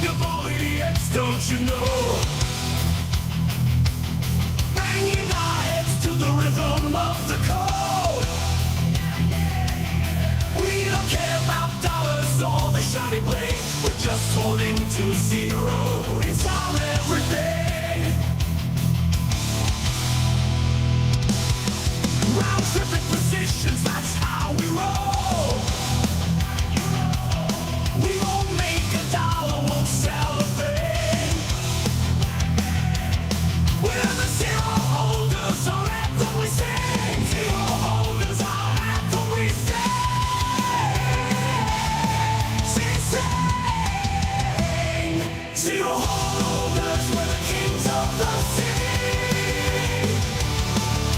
non-fungible idiots, don't you know? Banging our heads to the rhythm of the code. We don't care about dollars or the shiny blade. We're just holding to zero. It's our everything. Round tripping positions, that's how we roll. We won't make a dollar, won't sell a thing. We're the zero holders, our anthem we sing. Zero holders, our anthem we sing. Zero holders, we're the kings of the sea.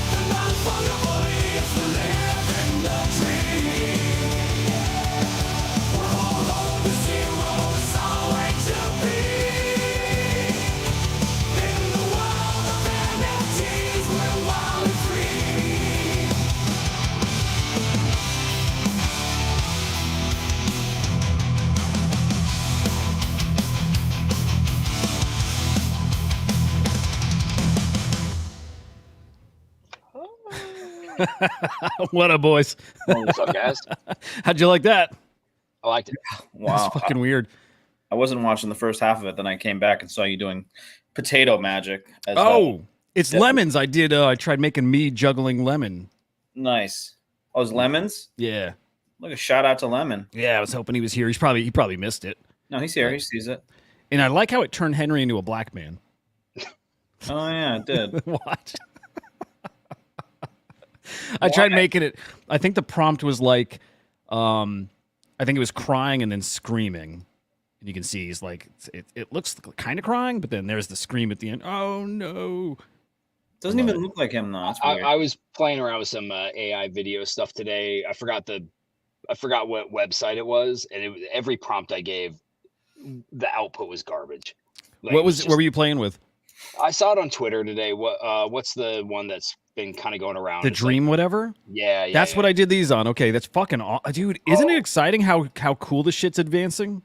The non-fungible idiots who live in the tree. We're all on the zero, it's our way to be. In the world of NFTs, we're wild and free. What up, boys? What's up, guys? How'd you like that? I liked it. Wow. That's fucking weird. I wasn't watching the first half of it. Then I came back and saw you doing potato magic. As Oh, well. it's Yeah. lemons. I did. I tried making me juggling lemon. Nice. Oh, it's lemons? Yeah. Look, a shout out to Lemon. Yeah, I was hoping he was here. He probably missed it. No, he's here. He sees it. And I like how it turned Henry into a black man. Oh, yeah, it did. Watch. I tried making it. I think the prompt was like, I think it was crying and then screaming. And you can see he's like, it looks kind of crying, but then there's the scream at the end. Oh, no. Doesn't even look like him, though. That's weird. I was playing around with some AI video stuff today. I forgot what website it was, and every prompt I gave, the output was garbage. Like, What were you playing with? I saw it on Twitter today. What's the one that's been kind of going around? The It's Dream like, whatever? yeah. That's what I did these on. Okay, that's fucking dude, isn't it exciting how cool this shit's advancing?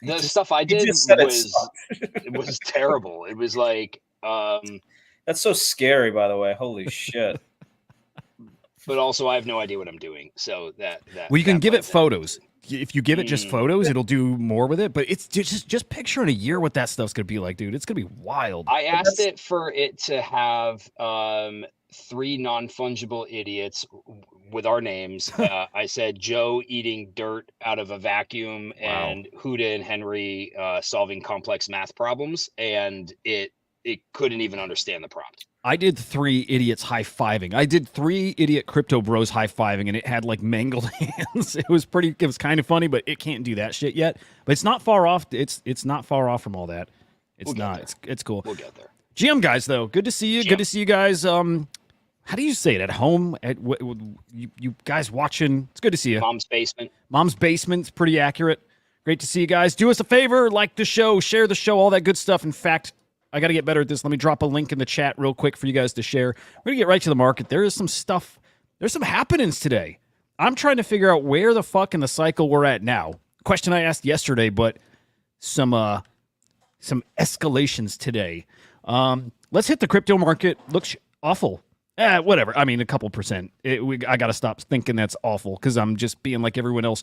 The stuff I did just said it was terrible. It was like That's so scary, by the way. Holy shit. but also I have no idea what I'm doing. So that Well, you can that give it plays in. photos. If you give it just photos, it'll do more with it. But it's just picture in a year what that stuff's gonna be like, dude. It's gonna be wild. I asked it for it to have 3 non-fungible idiots with our names. I said Joe eating dirt out of a vacuum and Hudah and Henry solving complex math problems, and it couldn't even understand the prompt. I did 3 idiots high-fiving. I did 3 idiot crypto bros high-fiving, and it had like mangled hands. It was kind of funny, but it can't do that shit yet. But it's not far off. It's not far off from all that. It's not. It's cool. We'll get there. GM guys, though, good to see you. GM. Good to see you guys. How do you say it? At home? You guys watching? It's good to see you. Mom's basement. Mom's basement's pretty accurate. Great to see you guys. Do us a favor, like the show, share the show, all that good stuff. In fact, I got to get better at this. Let me drop a link in the chat real quick for you guys to share. We're going to get right to the market. There is some stuff. There's some happenings today. I'm trying to figure out where the fuck in the cycle we're at now. Question I asked yesterday, but some escalations today. Let's hit the crypto market. Looks awful. Whatever. I mean, a couple percent. I got to stop thinking that's awful because I'm just being like everyone else.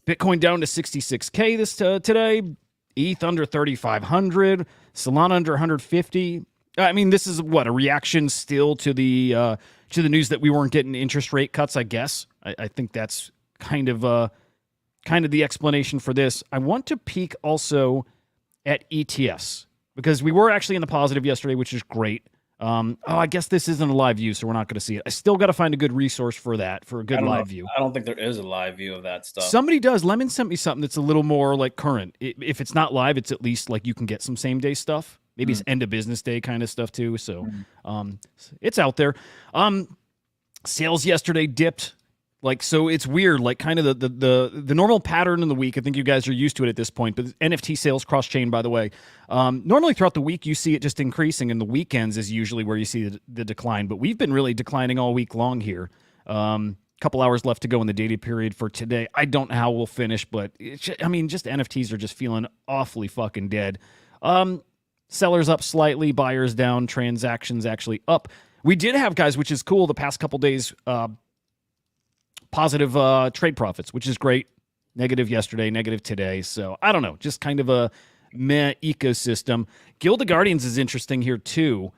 Bitcoin down to 66K today. ETH under 3,500. Solana under 150. I mean, this is a reaction still to the news that we weren't getting interest rate cuts. I guess I think that's kind of the explanation for this. I want to peek also at ETFs because we were actually in the positive yesterday, which is great. I guess this isn't a live view, so we're not going to see it. I still got to find a good resource for that, for a good live view. I don't think there is a live view of that stuff. Somebody does. Lemon sent me something that's a little more like current. If it's not live, it's at least like you can get some same day stuff. Maybe it's end of business day kind of stuff too. So it's out there. Sales yesterday dipped. So it's weird, like kind of the normal pattern in the week. I think you guys are used to it at this point, but NFT sales cross-chain, by the way. Normally throughout the week, you see it just increasing, and the weekends is usually where you see the decline, but we've been really declining all week long here. couple hours left to go in the data period for today. I don't know how we'll finish, but just NFTs are just feeling awfully fucking dead. Sellers up slightly, buyers down, transactions actually up. We did have, guys, which is cool, the past couple days, positive trade profits, which is great. Negative yesterday, negative today. So I don't know, just kind of a meh ecosystem. Guild of Guardians is interesting here too.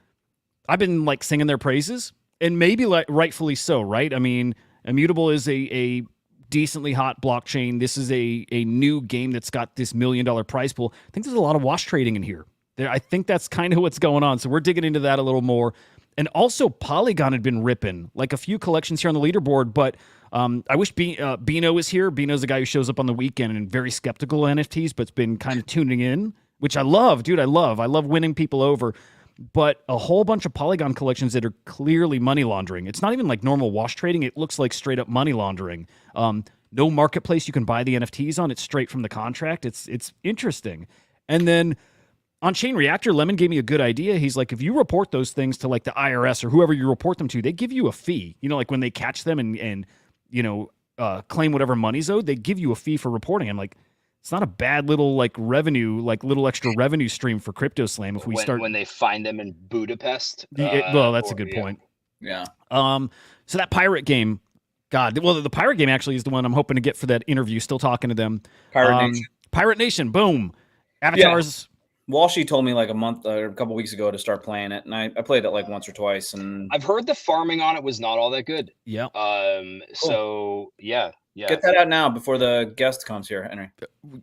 I've been like singing their praises, and maybe like rightfully so, right? I mean, Immutable is a decently hot blockchain. This is a new game that's got this $1 million prize pool. I think there's a lot of wash trading in here. I think that's kind of what's going on. So we're digging into that a little more. And also Polygon had been ripping like a few collections here on the leaderboard, but I wish Bino was here. Bino's the guy who shows up on the weekend and very skeptical of NFTs, but's been kind of tuning in, which I love, dude. I love winning people over. But a whole bunch of Polygon collections that are clearly money laundering. It's not even like normal wash trading. It looks like straight up money laundering. No marketplace you can buy the NFTs on. It's straight from the contract. It's interesting. And then on Chain Reactor, Lemon gave me a good idea. He's like, if you report those things to like the IRS or whoever you report them to, they give you a fee. You know, like when they catch them and claim whatever money's owed, they give you a fee for reporting. I'm like, it's not a bad little like revenue, like little extra revenue stream for Crypto Slam if we start when they find them in Budapest. Well, that's a good point. Yeah. So that pirate game, God, well, the pirate game actually is the one I'm hoping to get for that interview. Still talking to them. Pirate Nation, boom. Avatars. Yeah. Walshy told me like a month or a couple weeks ago to start playing it, and I played it like once or twice. And I've heard the farming on it was not all that good. Yeah. Cool. So yeah. Get that out now before the guest comes here, Henry.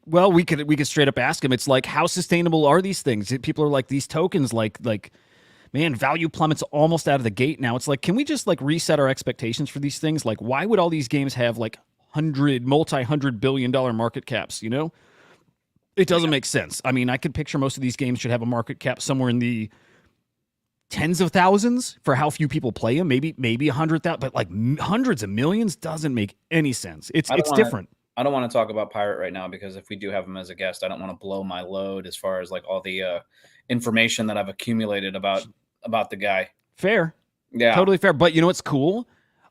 Well, we could straight up ask him. It's like, how sustainable are these things? People are like, these tokens, like, man, value plummets almost out of the gate now. It's like, can we just like reset our expectations for these things? Like, why would all these games have like multi-hundred billion dollar market caps? You know, it doesn't make sense. I mean, I could picture most of these games should have a market cap somewhere in the tens of thousands for how few people play them. Maybe 100,000, but like hundreds of millions doesn't make any sense. It's different. I don't want to talk about Pirate right now because if we do have him as a guest, I don't want to blow my load as far as like all the information that I've accumulated about the guy. Fair. Yeah. Totally fair. But you know what's cool?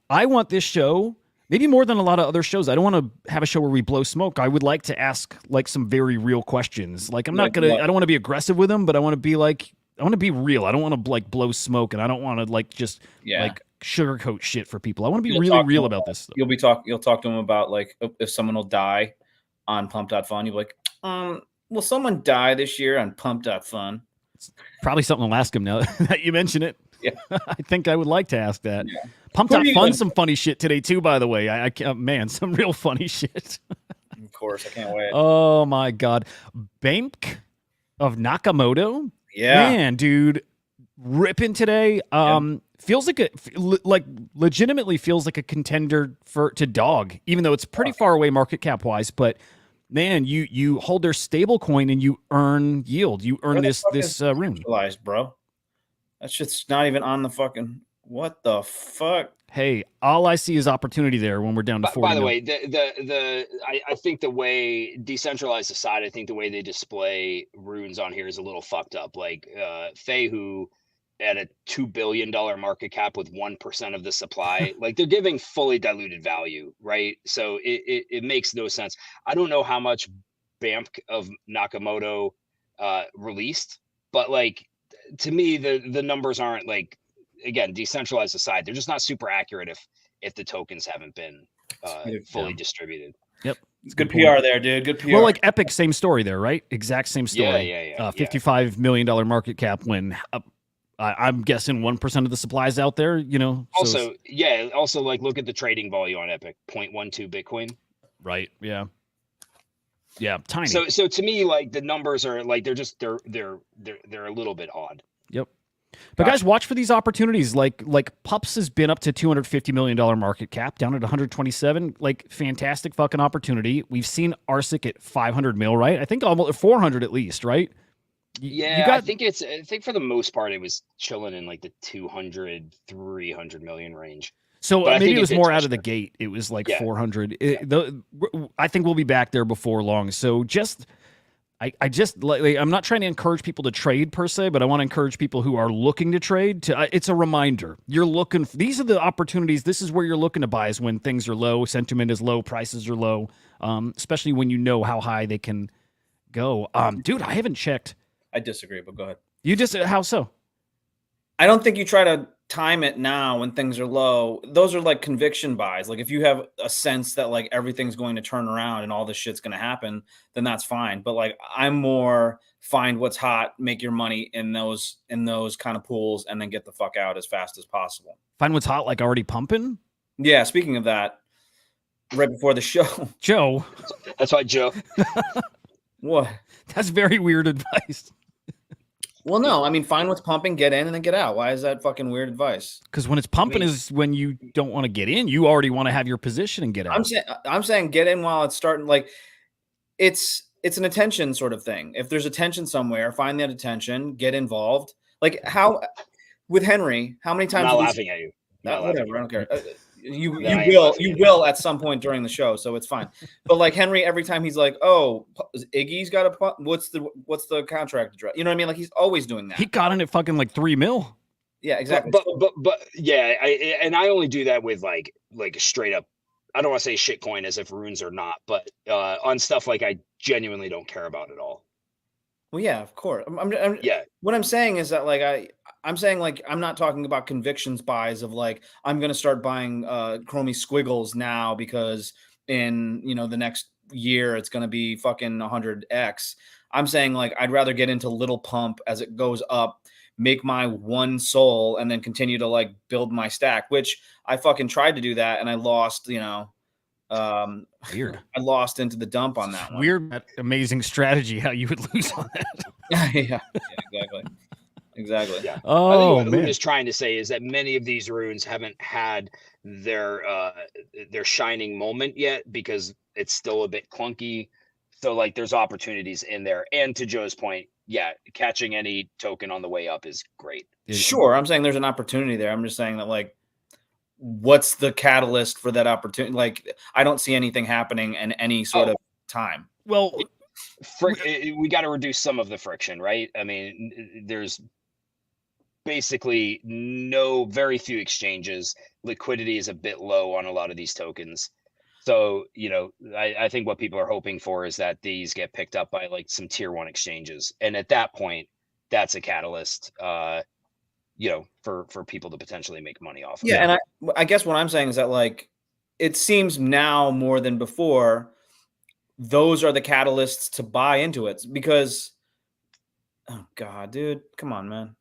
I want this show, maybe more than a lot of other shows. I don't want to have a show where we blow smoke. I would like to ask like some very real questions. Like I don't want to be aggressive with them, but I want to be real. I don't want to like blow smoke, and I don't want to like just like sugarcoat shit for people. I want to be really real about this stuff. You'll talk to them about like if someone will die on Pump.fun. You'll be like, will someone die this year on Pump.fun? It's probably something I'll ask him now that you mention it. Yeah. I think I would like to ask that. Yeah. Pump.fun, some funny shit today too, by the way. I can't, man, some real funny shit. Of course, I can't wait. Oh my God. Bamk of Nakamoto. Yeah. Man, dude, ripping today. Feels like legitimately feels like a contender to dog, even though it's pretty far away market cap wise. But man, you hold their stable coin and you earn yield. You earn this Rune. Bro. That shit's not even on the fucking. What the fuck? Hey, all I see is opportunity there when we're down to 40. By the way, I think the way decentralized aside, I think the way they display runes on here is a little fucked up. Like Fehu at a $2 billion market cap with 1% of the supply, like they're giving fully diluted value, right? So it makes no sense. I don't know how much Bamk of Nakamoto released, but like to me the numbers aren't like, again, decentralized aside, they're just not super accurate if the tokens haven't been fully distributed. Yep. It's good PR there, dude. Good PR. Well, like Epic, same story there, right? Exact same story. Yeah. $55 million market cap when I'm guessing 1% of the supplies out there, you know. Also, also like look at the trading volume on Epic, 0.12 Bitcoin. Right. Yeah. Yeah. Tiny. So to me, like the numbers are like they're a little bit odd. Yep. But guys, watch for these opportunities. Like Pups has been up to $250 million market cap, down at 127. Like fantastic fucking opportunity. We've seen Arsic at 500 mil, right? I think almost 400 at least, right? I think for the most part it was chilling in like the 200, 300 million range. So maybe it was more out of the gate. It was like 400. I think we'll be back there before long. So just I just like I'm not trying to encourage people to trade per se, but I want to encourage people who are looking to trade to. It's a reminder. You're looking. These are the opportunities. This is where you're looking to buy is when things are low, sentiment is low, prices are low. Especially when you know how high they can go. Dude, I haven't checked. I disagree, but go ahead. You just how so? I don't think you try to time it now when things are low. Those are like conviction buys. Like if you have a sense that like everything's going to turn around and all this shit's going to happen, then that's fine. But like I'm more find what's hot, make your money in those kind of pools, and then get the fuck out as fast as possible. Find what's hot, like already pumping. Yeah. Speaking of that, right before the show, Joe. That's why Joe. what? That's very weird advice. Well, no, I mean, find what's pumping, get in, and then get out. Why is that fucking weird advice? Because when it's pumping is when you don't want to get in. You already want to have your position and get out. I'm saying get in while it's starting. Like it's an attention sort of thing. If there's attention somewhere, find that attention, get involved. Like how with Henry, how many times? I'm not laughing at you. Whatever, I don't care. You No, you will at some point during the show, so it's fine. But like Henry, every time he's like, "Oh, Iggy's got a what's the contract address?" You know what I mean? Like he's always doing that. He got in at fucking like $3 million. Yeah, exactly. But yeah, I only do that with like straight up. I don't want to say shitcoin as if runes are not, but on stuff like I genuinely don't care about at all. Well, yeah, of course. Yeah. What I'm saying is that like I'm saying like I'm not talking about convictions buys of like I'm going to start buying chromie squiggles now because in the next year it's going to be fucking 100x. I'm saying like I'd rather get into little pump as it goes up, make my one soul, and then continue to like build my stack, which I fucking tried to do that and I lost. Weird. I lost into the dump on that one. Weird, that amazing strategy. How you would lose on that? yeah, exactly. Yeah. Oh I think what man. Hudah is trying to say is that many of these runes haven't had their shining moment yet because it's still a bit clunky. So like there's opportunities in there. And to Joe's point, yeah, catching any token on the way up is great. Sure, I'm saying there's an opportunity there. I'm just saying that like what's the catalyst for that opportunity? Like I don't see anything happening in any sort of time. Well, we got to reduce some of the friction, right? I mean, there's basically very few exchanges. Liquidity is a bit low on a lot of these tokens. So, I think what people are hoping for is that these get picked up by like some tier 1 exchanges. And at that point, that's a catalyst, for people to potentially make money off of. Yeah. And I guess what I'm saying is that like, it seems now more than before, those are the catalysts to buy into it because, oh God, dude, come on, man.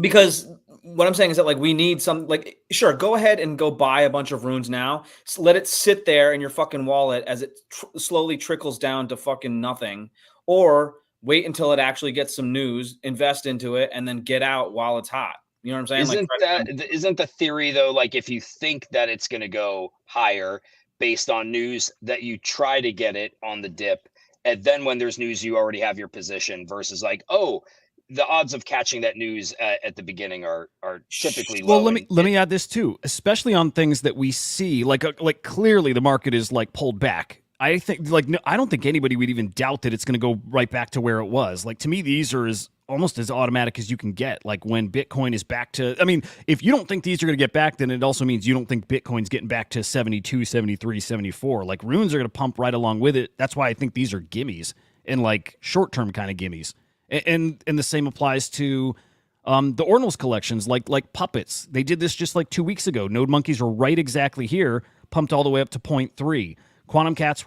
Because what I'm saying is that like we need some like sure go ahead and go buy a bunch of runes now. Let it sit there in your fucking wallet as it slowly trickles down to fucking nothing, or wait until it actually gets some news, invest into it, and then get out while it's hot. You know what I'm saying? Isn't the theory though, like if you think that it's going to go higher based on news, that you try to get it on the dip, and then when there's news, you already have your position versus like, oh, the odds of catching that news at the beginning are typically low. Well, let me add this too, especially on things that we see, like clearly the market is like pulled back. I think I don't think anybody would even doubt that it's going to go right back to where it was. Like to me, these are almost as automatic as you can get. Like when Bitcoin is back to, I mean, if you don't think these are going to get back, then it also means you don't think Bitcoin's getting back to 72, 73, 74. Like runes are going to pump right along with it. That's why I think these are gimmies and like short-term kind of gimmies. And the same applies to the Ordinals collections, like puppets. They did this just like 2 weeks ago. Node monkeys were right exactly here, pumped all the way up to 0.3. Quantum cats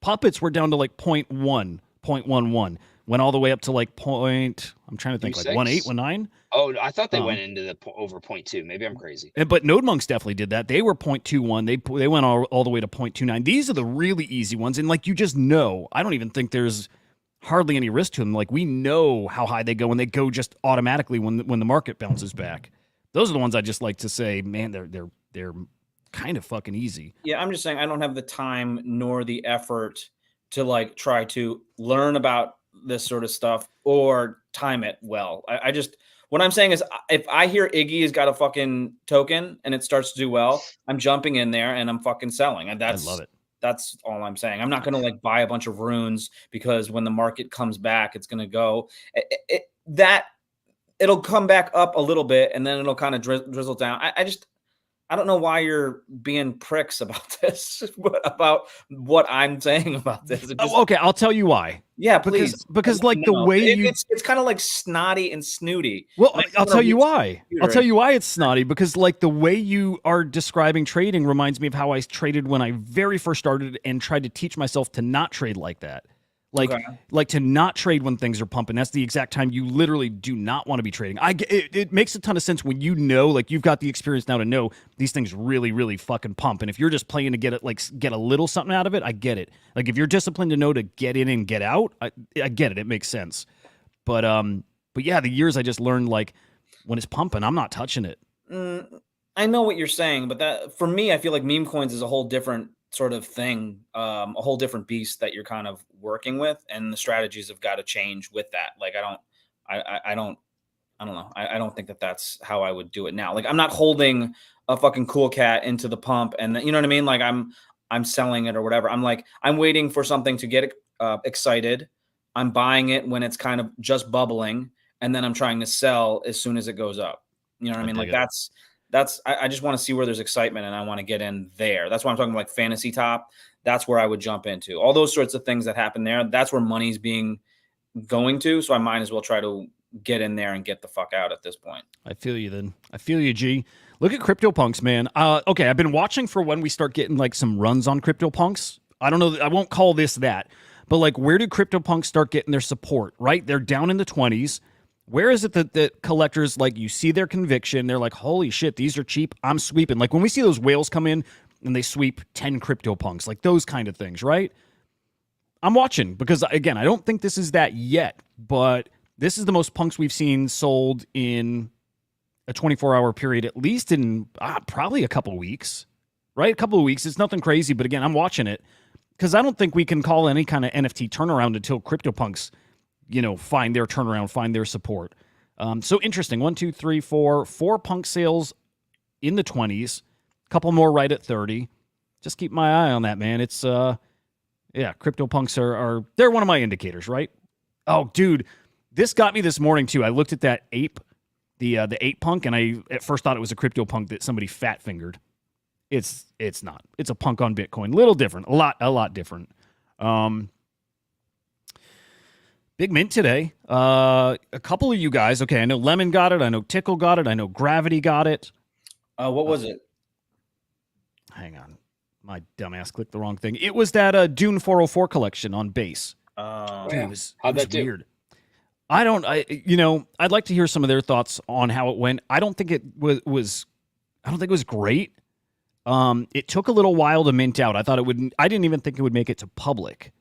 puppets were down to like 0.1, 0.11. Went all the way up to like I'm trying to think, like 1.8, 1.9. Oh, I thought they went into the over 0.2. Maybe I'm crazy. But Node monks definitely did that. They were 0.21. They went all the way to 0.29. These are the really easy ones. And like you just know, I don't even think there's hardly any risk to them. Like we know how high they go, and they go just automatically when the market bounces back. Those are the ones I just like to say, man, they're kind of fucking easy. Yeah, I'm just saying I don't have the time nor the effort to like try to learn about this sort of stuff or time it well. I just what I'm saying is if I hear Iggy has got a fucking token and it starts to do well, I'm jumping in there and I'm fucking selling. And I love it. That's all I'm saying. I'm not going to like buy a bunch of runes because when the market comes back, it's going to go that it'll come back up a little bit and then it'll kind of drizzle down. I don't know why you're being pricks about this, about what I'm saying about this. Okay, I'll tell you why. Yeah, please. Because like the way it's kind of like snotty and snooty. Well, I'll tell you why. I'll tell you why it's snotty, because like the way you are describing trading reminds me of how I traded when I very first started and tried to teach myself to not trade like that. Like to not trade when things are pumping. That's the exact time you literally do not want to be trading. It makes a ton of sense when you know, like you've got the experience now to know these things really, really fucking pump. And if you're just playing to get a little something out of it, I get it. Like if you're disciplined to know to get in and get out, I get it. It makes sense. But yeah, the years I just learned like when it's pumping, I'm not touching it. I know what you're saying, but that for me, I feel like meme coins is a whole different sort of thing, a whole different beast that you're kind of working with, and the strategies have got to change with that. Like I don't know. I don't think that that's how I would do it now. Like I'm not holding a fucking cool cat into the pump, and you know what I mean. Like I'm selling it or whatever. I'm waiting for something to get excited. I'm buying it when it's kind of just bubbling, and then I'm trying to sell as soon as it goes up. You know what I mean? Like I just want to see where there's excitement and I want to get in there. That's why I'm talking like fantasy top. That's where I would jump into all those sorts of things that happen there. That's where money's going to. So I might as well try to get in there and get the fuck out at this point. I feel you then. I feel you, G. Look at CryptoPunks, man. Okay, I've been watching for when we start getting like some runs on CryptoPunks. I don't know. I won't call this that. But like where did CryptoPunks start getting their support, right? They're down in the 20s. Where is it that collectors, like, you see their conviction, they're like, holy shit, these are cheap, I'm sweeping. Like, when we see those whales come in and they sweep 10 CryptoPunks, like those kind of things, right? I'm watching because, again, I don't think this is that yet, but this is the most punks we've seen sold in a 24-hour period, at least in probably a couple of weeks, right? A couple of weeks. It's nothing crazy, but, again, I'm watching it because I don't think we can call any kind of NFT turnaround until CryptoPunks find their turnaround, find their support. So interesting. 1, 2, 3, 4 punk sales in the 20s, a couple more right at 30. Just keep my eye on that, man. It's CryptoPunks are they're one of my indicators, right? Oh, dude, this got me this morning too. I looked at that ape, the ape punk, and I at first thought it was a CryptoPunk that somebody fat fingered. It's not. It's a punk on Bitcoin. Little different. A lot different. Big mint today. A couple of you guys. Okay, I know Lemon got it. I know Tickle got it. I know Gravity got it. What was it? Hang on. My dumbass clicked the wrong thing. It was that Dune 404 collection on base. Oh, Dude, it was that weird. I'd like to hear some of their thoughts on how it went. I don't think it was great. It took a little while to mint out. I didn't even think it would make it to public.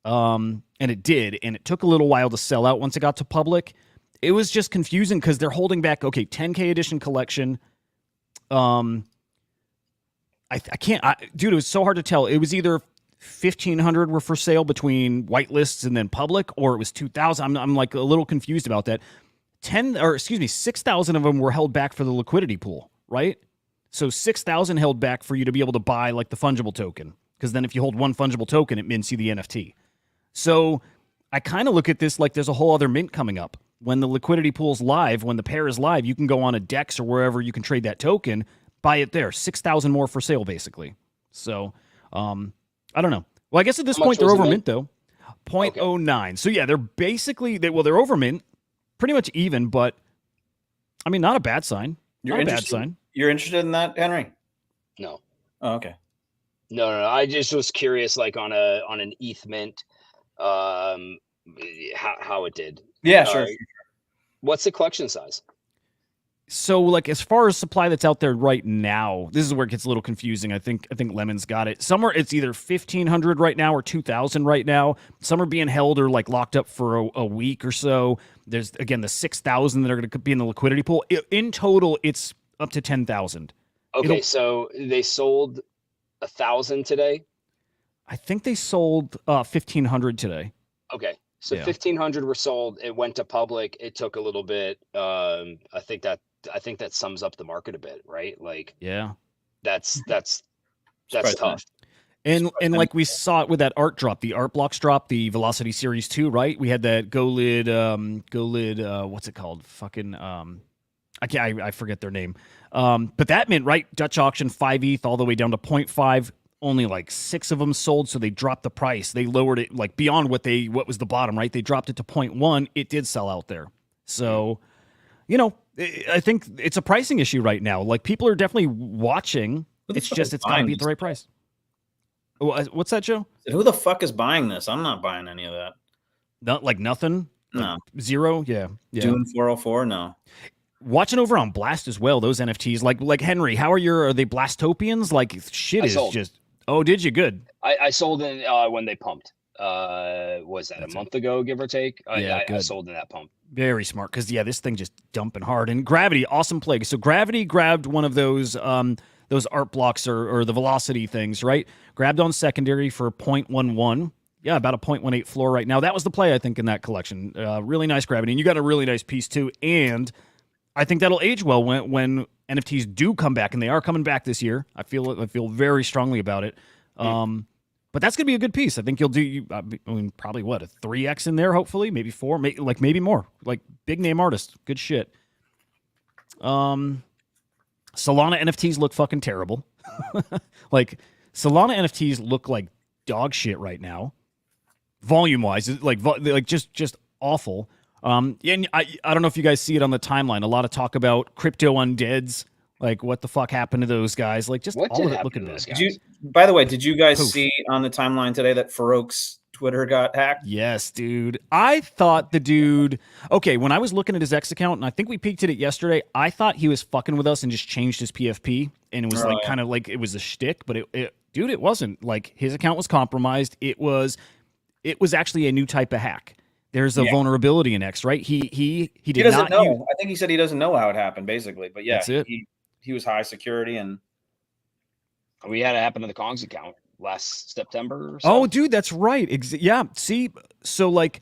And it did, and it took a little while to sell out once it got to public. It was just confusing because they're holding back, 10K edition collection. I can't, dude, it was so hard to tell. It was either 1,500 were for sale between whitelists and then public, or it was 2,000. I'm like a little confused about that. 6,000 of them were held back for the liquidity pool, right? So 6,000 held back for you to be able to buy like the fungible token. Because then if you hold one fungible token, it mints you the NFT. So I kind of look at this like there's a whole other mint coming up. When the liquidity pool's live, when the pair is live, you can go on a DEX or wherever you can trade that token, buy it there. 6,000 more for sale, basically. So I don't know. Well, I guess at this point they're over mint, though. 0.09. Okay. So yeah, they're basically, they're over mint, pretty much even, but I mean, not a bad sign. Not a bad sign. You're interested in that, Henry? No. Oh, okay. No. I just was curious, like on an ETH mint, how it did. Yeah, sure. What's the collection size? So, like, as far as supply that's out there right now, this is where it gets a little confusing. I think Lemon's got it. Somewhere it's either 1,500 right now or 2,000 right now. Some are being held or like locked up for a week or so. There's again the 6,000 that are going to be in the liquidity pool. In total, it's up to 10,000. Okay, so they sold 1,000 today. I think they sold 1,500 today. Okay. So 1,500 were sold. It went to public. It took a little bit. I think that sums up the market a bit, right? Like, yeah, that's tough. And like we saw it with that art drop, the art blocks drop, the Velocity Series 2, right? We had that GoLid, what's it called? Fucking I forget their name. But that meant, right, Dutch auction 5 ETH all the way down to 0.5. Only like 6 of them sold, so they dropped the price. They lowered it like beyond what was the bottom, right? They dropped it to 0.1. It did sell out there. So, I think it's a pricing issue right now. Like people are definitely watching. It's just it's got to be at the right price. What's that, Joe? Who the fuck is buying this? I'm not buying any of that. Not like nothing. No. Like zero. Yeah. Dune 404. No. Watching over on Blast as well. Those NFTs, like Henry, are they Blastopians? Like shit is just. Oh, did you? Good. I sold in when they pumped. Was that a month ago, give or take? I sold in that pump. Very smart, because this thing just dumping hard. And Gravity, awesome play. So Gravity grabbed one of those art blocks or the velocity things, right? Grabbed on secondary for 0.11. Yeah, about a 0.18 floor right now. That was the play, I think, in that collection. Really nice Gravity. And you got a really nice piece, too. And I think that'll age well when NFTs do come back, and they are coming back this year. I feel very strongly about it. But that's going to be a good piece. I think you'll do, probably what, a 3X in there, hopefully, maybe 4, maybe more. Like, big name artist. Good shit. Solana NFTs look fucking terrible. Like, Solana NFTs look like dog shit right now. Volume-wise, like just awful. And I don't know if you guys see it on the timeline. A lot of talk about crypto undeads. Like, what the fuck happened to those guys? Like, just all of it looking bad. By the way, did you guys see on the timeline today that Farouk's Twitter got hacked? Yes, dude. I thought the dude... Okay, when I was looking at his X account, and I think we peeked at it yesterday, I thought he was fucking with us and just changed his PFP. And it was kind of like it was a shtick, but dude, it wasn't. Like, his account was compromised. It was actually a new type of hack. There's a vulnerability in X, right? He doesn't know. I think he said he doesn't know how it happened, basically. But yeah, that's it. He was high security, and we had it happen to the Kongs account last September. Or so. Oh, dude, that's right. Yeah. See, so like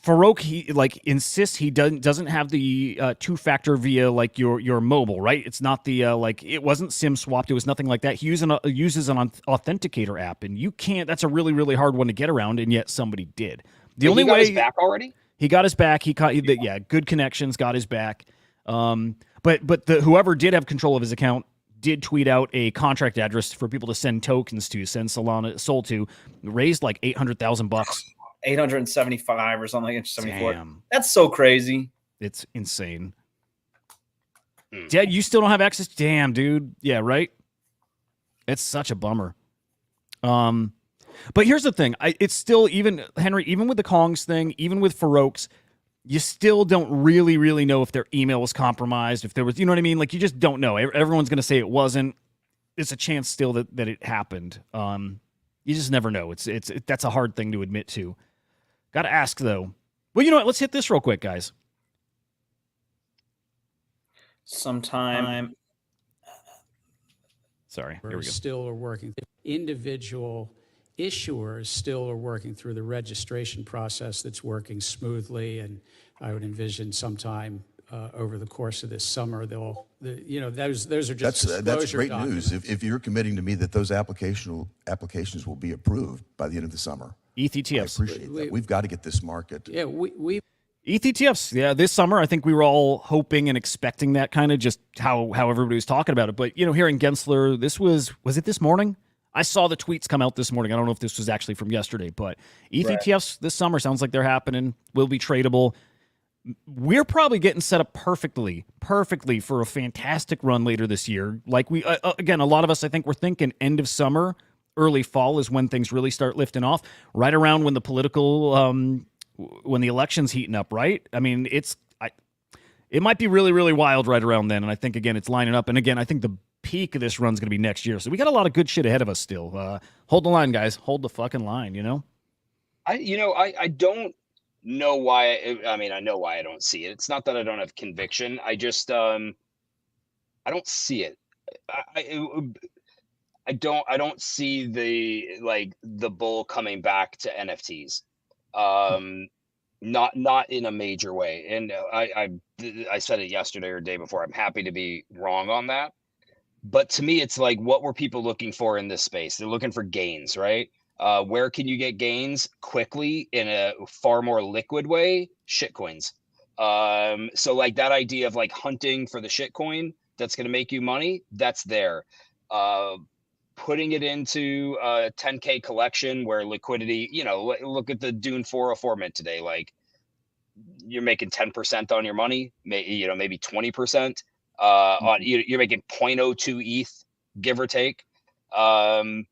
Farouk, he like insists he doesn't have the 2-factor via like your mobile, right? It's not the like it wasn't SIM swapped. It was nothing like that. He uses an authenticator app, and you can't. That's a really really hard one to get around, and yet somebody did. The only way he got his back already. He got his back. Good connections. Got his back. But whoever did have control of his account did tweet out a contract address for people to send tokens to, send Solana Sol to, raised like $800,000, 875 or something, like 74. Damn. That's so crazy. It's insane. Dad, you still don't have access? Damn, dude. Yeah, right. It's such a bummer. But here's the thing. It's still, even Henry, even with the Kongs thing, even with Farouk's, you still don't really, really know if their email was compromised, if there was, you know what I mean? Like, you just don't know. Everyone's going to say it wasn't. It's a chance still that it happened. You just never know. That's a hard thing to admit to. Got to ask, though. Well, you know what? Let's hit this real quick, guys. Sometime. Sorry. Here we go. Still are working. Individual issuers still are working through the registration process that's working smoothly, and I would envision sometime over the course of this summer those are just that's great documents. news. If you're committing to me that those applications will be approved by the end of the summer, ETFs. I appreciate that. We've got to get this market. Yeah, we ETFs, yeah, this summer, I think we were all hoping and expecting that, kind of just how everybody was talking about it. But, here in Gensler, was it this morning? I saw the tweets come out this morning. I don't know if this was actually from yesterday, but ETFs this summer sounds like they're happening, will be tradable. We're probably getting set up perfectly for a fantastic run later this year. Like we, again, a lot of us, I think we're thinking end of summer, early fall is when things really start lifting off, right around when the political, when the election's heating up, right? I mean, it might be really, really wild right around then. And I think, again, it's lining up. And again, I think the peak of this run's going to be next year. So we got a lot of good shit ahead of us still. Hold the line, guys. Hold the fucking line, I don't know why. I know why I don't see it. It's not that I don't have conviction. I just, I don't see it. I don't see the bull coming back to NFTs. Not in a major way. And I said it yesterday or the day before. I'm happy to be wrong on that. But to me, it's like, what were people looking for in this space? They're looking for gains, right? Where can you get gains quickly in a far more liquid way? Shitcoins. So like that idea of like hunting for the shitcoin that's going to make you money, that's there. Uh, Putting it into a 10K collection where liquidity, look at the Dune 404 mint today. Like, you're making 10% on your money, maybe 20%. You're making 0.02 ETH, give or take. I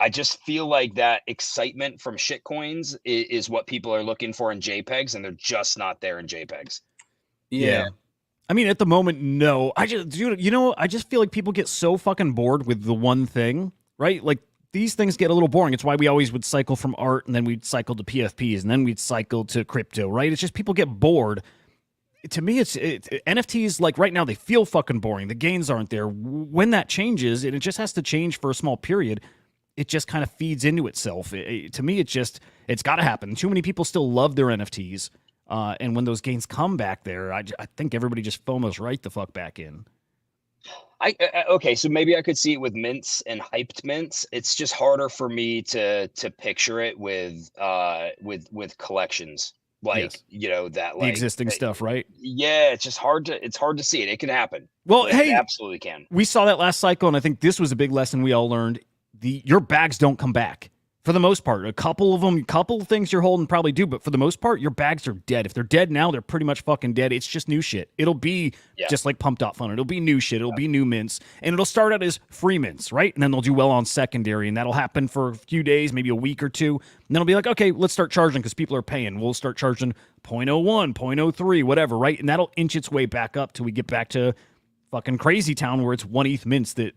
just feel like that excitement from shitcoins is what people are looking for in JPEGs, and they're just not there in JPEGs. Yeah. I mean, at the moment, no. I just, dude, I just feel like people get so fucking bored with the one thing, right? Like, these things get a little boring. It's why we always would cycle from art, and then we'd cycle to PFPs, and then we'd cycle to crypto, right? It's just people get bored. To me, it's NFTs, like right now, they feel fucking boring. The gains aren't there. When that changes, and it just has to change for a small period, it just kind of feeds into itself. To me, it's got to happen. Too many people still love their NFTs. And when those gains come back there, I think everybody just FOMOs right the fuck back in. Okay, so maybe I could see it with mints and hyped mints. It's just harder for me to picture it with collections, like Yes. that The like existing stuff, right? Yeah, it's just hard to see it. It can happen. Well, It hey, absolutely can. we saw that last cycle, and I think this was a big lesson we all learned. Your bags don't come back for the most part. A couple of things you're holding probably do, but for the most part, your bags are dead. If they're dead now, they're pretty much fucking dead. It's just new shit. It'll be just like Pump.Fun. It'll be new shit. It'll be new mints, and it'll start out as free mints, right? And then they'll do well on secondary, and that'll happen for a few days, maybe a week or two. And then it'll be like, okay, let's start charging because people are paying. We'll start charging 0.01, 0.03, whatever, right? And that'll inch its way back up till we get back to fucking crazy town where it's 1 ETH mints that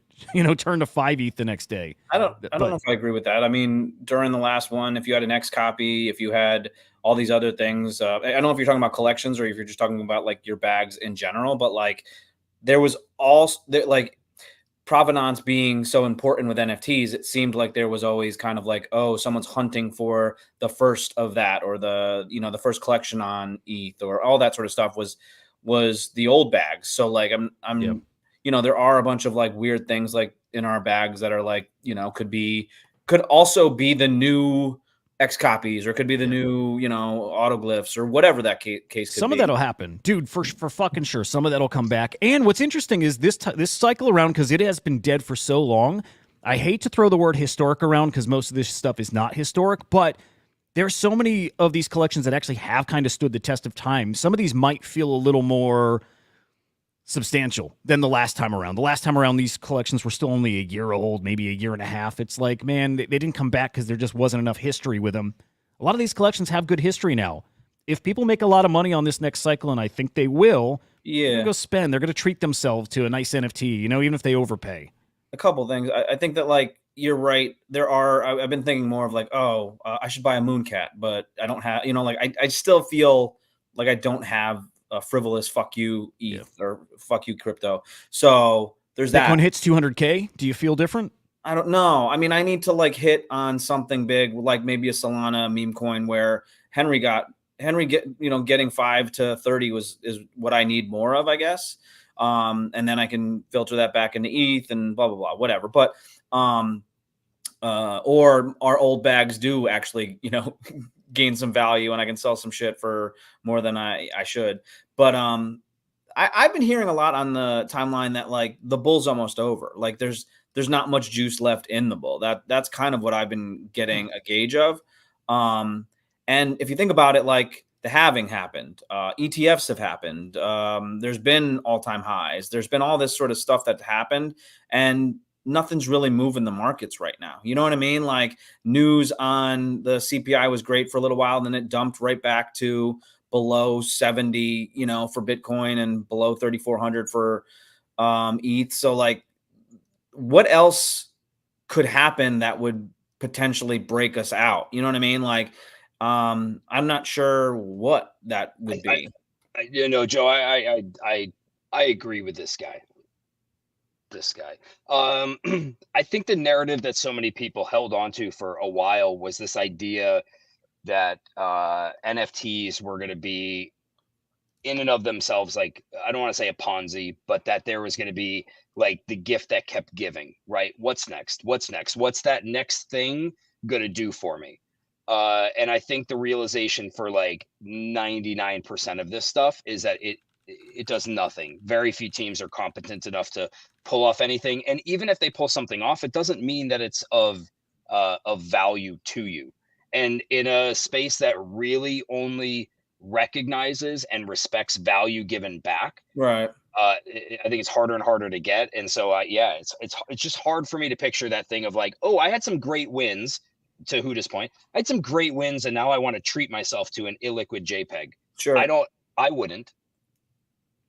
turn to 5 ETH the next day. I don't know if I agree with that. I mean, during the last one, if you had an X copy, if you had all these other things, I don't know if you're talking about collections or if you're just talking about like your bags in general, but like there was like provenance being so important with NFTs, it seemed like there was always kind of like, oh, someone's hunting for the first of that, or the first collection on ETH, or all that sort of stuff was the old bags. So like I'm there are a bunch of like weird things like in our bags that are like, could also be the new X copies, or could be the new, autoglyphs, or whatever that case could Some be. of that'll happen, dude, for fucking sure. Some of that'll come back. And what's interesting is this cycle around, because it has been dead for so long. I hate to throw the word historic around because most of this stuff is not historic, but there's so many of these collections that actually have kind of stood the test of time. Some of these might feel a little more substantial than the last time around. The last time around, these collections were still only a year old, maybe a year and a half. It's like, man, they didn't come back because there just wasn't enough history with them. A lot of these collections have good history now. If people make a lot of money on this next cycle, and I think they will, they're going to go spend. They're going to treat themselves to a nice NFT, even if they overpay. A couple things. I think that like you're right. I've been thinking more of like, I should buy a Mooncat, but I don't have, I still feel like I don't have a frivolous fuck you ETH or fuck you crypto. So there's that. Bitcoin hits 200K. Do you feel different? I don't know. I mean, I need to like hit on something big, like maybe a Solana meme coin where getting 5 to 30 is what I need more of, I guess. And then I can filter that back into ETH and blah, blah, blah, whatever. But, or our old bags do actually, gain some value and I can sell some shit for more than I should. But, I've been hearing a lot on the timeline that like the bull's almost over. Like there's not much juice left in the bull. That's kind of what I've been getting a gauge of. And if you think about it, like the halving happened, ETFs have happened. There's been all-time highs. There's been all this sort of stuff that happened, and nothing's really moving the markets right now. You know what I mean? Like news on the CPI was great for a little while, then it dumped right back to below 70, for Bitcoin and below 3,400 for ETH. So like, what else could happen that would potentially break us out? You know what I mean? Like, I'm not sure what that would be. Joe, I agree with this guy. I think the narrative that so many people held onto for a while was this idea that NFTs were going to be in and of themselves, like, I don't want to say a Ponzi, but that there was going to be like the gift that kept giving, right? What's next? What's next? What's that next thing gonna do for me? And I think the realization for like 99% of this stuff is that it does nothing. Very few teams are competent enough to pull off anything, and even if they pull something off, it doesn't mean that it's of value to you. And in a space that really only recognizes and respects value given back, Right. I think it's harder and harder to get. And so, yeah, it's just hard for me to picture that thing of like, oh, I had some great wins. To Hudah's point, I had some great wins, and now I want to treat myself to an illiquid JPEG. Sure. I wouldn't.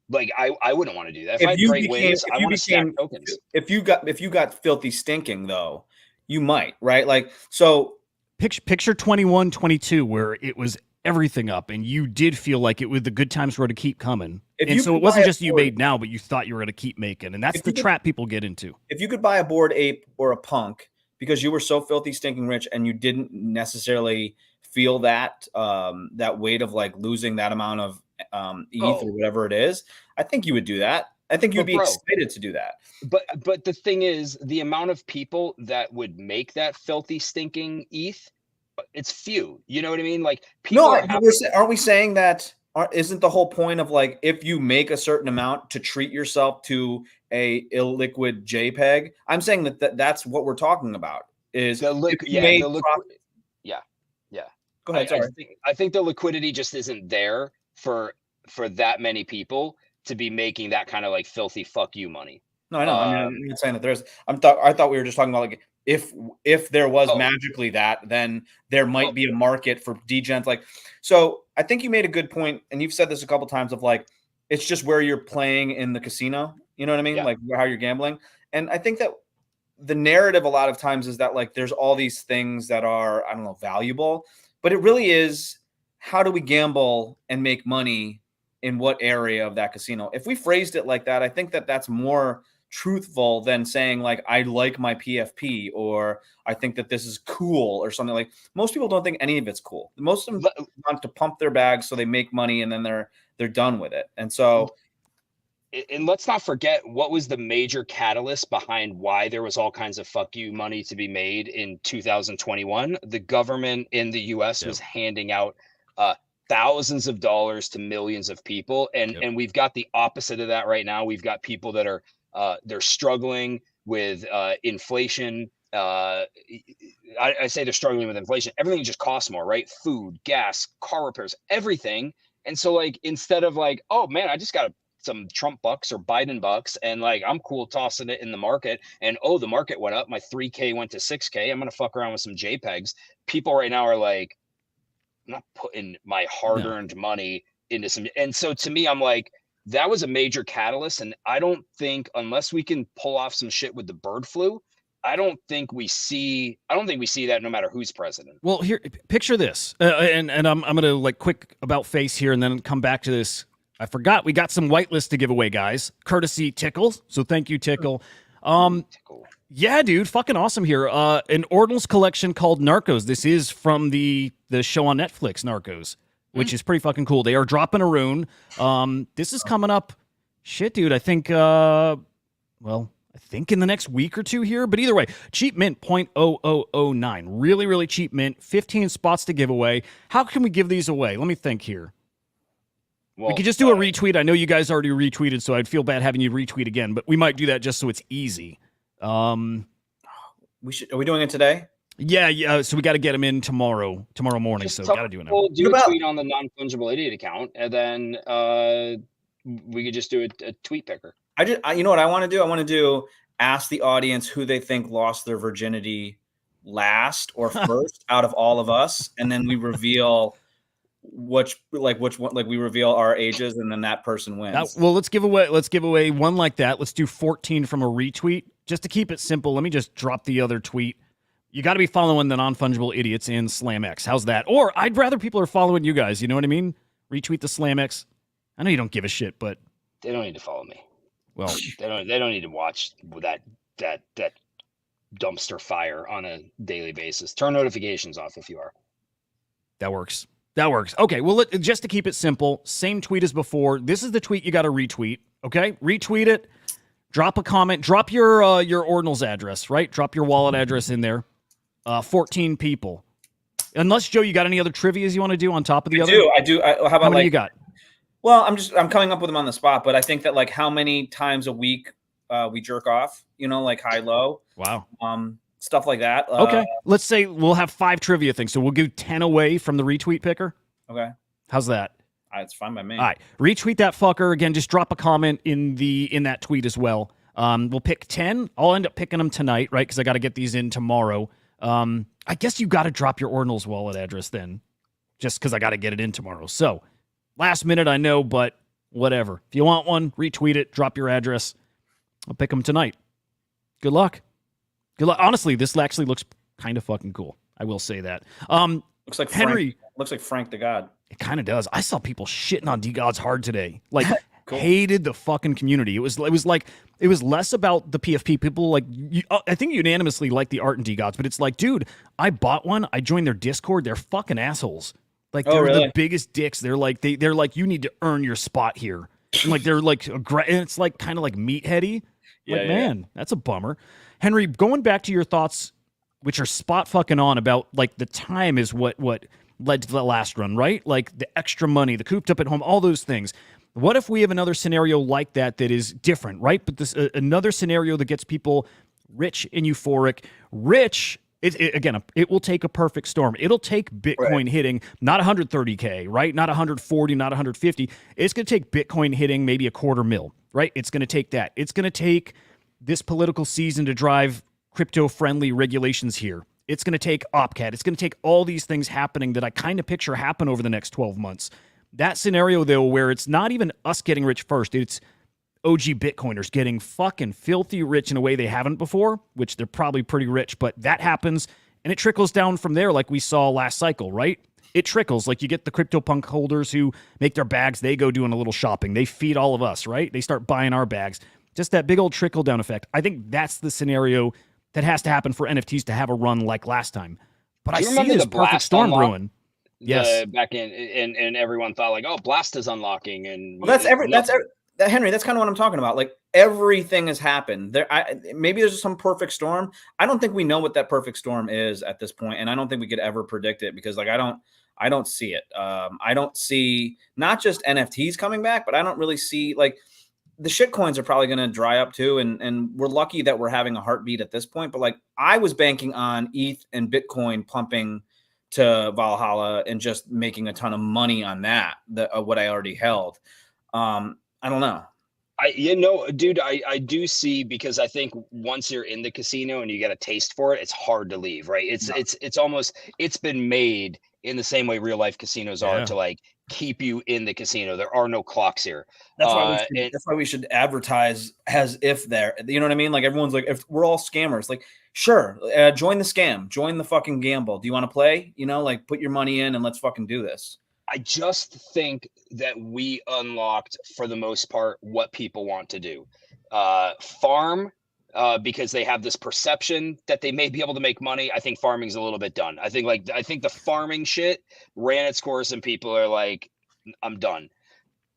Like, I wouldn't want to do that. If If I had you great became- wins, if I you want to stack became- tokens. If you got filthy stinking though, you might, right? Like, so Picture 21, 22, where it was everything up, and you did feel like it was the good times were to keep coming. If And you so could it wasn't buy a just you board- made now, but you thought you were going to keep making, and that's If the you could- trap people get into. if you could buy a Bored Ape or a Punk because you were so filthy stinking rich and you didn't necessarily feel that that weight of like losing that amount of ETH or whatever it is, I think you would do that. I think you'd But be bro, excited to do that. But the thing is, the amount of people that would make that filthy stinking ETH, it's few. You know what I mean? Like, people No, are but happy. aren't we saying that? Isn't the whole point of like if you make a certain amount to treat yourself to a illiquid JPEG? I'm saying that's what we're talking about. Is The if you made profit- yeah. Go ahead. Sorry. I think the liquidity just isn't there for that many people to be making that kind of like filthy fuck you money. No, I know. I mean, I'm not saying that there's. I thought we were just talking about like if there was magically that, then there might be a market for degens. Like, so I think you made a good point, and you've said this a couple times of like it's just where you're playing in the casino. You know what I mean? Yeah. Like how you're gambling. And I think that the narrative a lot of times is that like there's all these things that are, I don't know, valuable, but it really is how do we gamble and make money in what area of that casino? If we phrased it like that, I think that that's more truthful than saying like I like my PFP or I think that this is cool or something. Like most people don't think any of it's cool. Most of them want to pump their bags so they make money and then they're done with it. And so and let's not forget what was the major catalyst behind why there was all kinds of fuck you money to be made in 2021. The government in the US was handing out thousands of dollars to millions of people. And we've got the opposite of that right now. We've got people that are they're struggling with inflation. I say they're struggling with inflation. Everything just costs more, right? Food, gas, car repairs, everything. And so like, instead of like, oh man, I just got some Trump bucks or Biden bucks, and like, I'm cool tossing it in the market, and oh, the market went up, my 3K went to 6K, I'm going to fuck around with some JPEGs. People right now are like, I'm not putting my hard-earned money into some. And so to me, I'm like, that was a major catalyst. And I don't think, unless we can pull off some shit with the bird flu, I don't think we see that no matter who's president. Well, here, picture this, and I'm gonna like quick about face here, and then come back to this. I forgot we got some whitelists to give away, guys, courtesy Tickle. So thank you, Tickle. Tickle. Yeah, dude, fucking awesome here. An Ordinals collection called Narcos. This is from the show on Netflix, Narcos, which is pretty fucking cool. They are dropping a Rune. This is coming up. Shit, dude. I think. I think in the next week or two here. But either way, cheap mint 0.0009. Really, really cheap mint. 15 spots to give away. How can we give these away? Let me think here. Well, we could just do a retweet. I know you guys already retweeted, so I'd feel bad having you retweet again. But we might do that just so it's easy. Are we doing it today? Yeah. So we got to get them in tomorrow morning. So got to do it now. We'll do a tweet on the non-fungible idiot account, and then we could just do a tweet picker. You know what I want to do? I want to ask the audience who they think lost their virginity last or first out of all of us, and then we reveal which one, like we reveal our ages, and then that person wins. Well, let's give away one like that. Let's do 14 from a retweet just to keep it simple. Let me just drop the other tweet. You got to be following the non-fungible idiots in SlamX. How's that? Or I'd rather people are following you guys. You know what I mean? Retweet the SlamX. I know you don't give a shit, but they don't need to follow me. Well, they don't need to watch that dumpster fire on a daily basis. Turn notifications off if you are. That works. Okay, well, just to keep it simple, same tweet as before. This is the tweet you got to retweet, okay? Retweet it. Drop a comment. Drop your ordinals address, right? Drop your wallet address in there. 14 people. Unless, Joe, you got any other trivias you want to do on top of the other? I do. How about How many like you got? Well, I'm coming up with them on the spot, but I think that like how many times a week we jerk off, like high low, Wow. stuff like that. Okay. Let's say we'll have 5 trivia things. So we'll give 10 away from the retweet picker. Okay. How's that? It's fine by me. All right. Retweet that fucker. Again, just drop a comment in that tweet as well. We'll pick 10. I'll end up picking them tonight, right? Because I got to get these in tomorrow. I guess you got to drop your ordinals wallet address then, just because I got to get it in tomorrow. So last minute, I know, but whatever. If you want one, retweet it, drop your address. I'll pick them tonight. Good luck. Good luck. Honestly, this actually looks kind of fucking cool. I will say that. Looks like Henry. Looks like Frank the God. It kind of does. I saw people shitting on D-Gods hard today. Like, Cool. hated the fucking community. It was less about the PFP. People like, I think unanimously like the art and D-Gods, but it's like, dude, I bought one. I joined their Discord. They're fucking assholes. Like, they're really? the biggest dicks. They're like, you need to earn your spot here. And like, they're like, and it's like kind of like meatheady. Like, man, that's a bummer. Henry, going back to your thoughts, which are spot fucking on about like the time is what led to the last run, right? Like the extra money, the cooped up at home, all those things. What if we have another scenario like that is different, right? But this another scenario that gets people rich and euphoric. Rich, it will take a perfect storm. It'll take Bitcoin hitting not 130K, right? Not 140, not 150. It's going to take Bitcoin hitting maybe $250,000, right? It's going to take that. It's going to take this political season to drive crypto-friendly regulations here. It's going to take OpCat. It's going to take all these things happening that I kind of picture happen over the next 12 months. That scenario, though, where it's not even us getting rich first, it's OG Bitcoiners getting fucking filthy rich in a way they haven't before, which they're probably pretty rich, but that happens, and it trickles down from there like we saw last cycle, right? It trickles. Like you get the CryptoPunk holders who make their bags, they go doing a little shopping. They feed all of us, right? They start buying our bags. Just that big old trickle-down effect. I think that's the scenario that has to happen for NFTs to have a run like last time. But I see this perfect storm brewing. Yes. Back in, and everyone thought like, oh, Blast is unlocking, and Well, Henry. That's kind of what I'm talking about. Like everything has happened. Maybe there's some perfect storm. I don't think we know what that perfect storm is at this point, and I don't think we could ever predict it because, like, I don't see it. I don't see not just NFTs coming back, but I don't really see like the shit coins are probably going to dry up too, and we're lucky that we're having a heartbeat at this point. But like I was banking on ETH and Bitcoin pumping to Valhalla and just making a ton of money on that, what I already held. I don't know. Dude, I do see, because I think once you're in the casino and you get a taste for it, it's hard to leave, right? It's almost, it's been made in the same way real life casinos are to like keep you in the casino. There are no clocks here. That's why we should advertise as if you know what I mean? Like everyone's like, if we're all scammers, like, sure, join the scam, join the fucking gamble. Do you want to play? Like put your money in and let's fucking do this. I just think that we unlocked, for the most part, what people want to do. Farm, because they have this perception that they may be able to make money. I think farming's a little bit done. I think the farming shit ran its course and people are like, I'm done.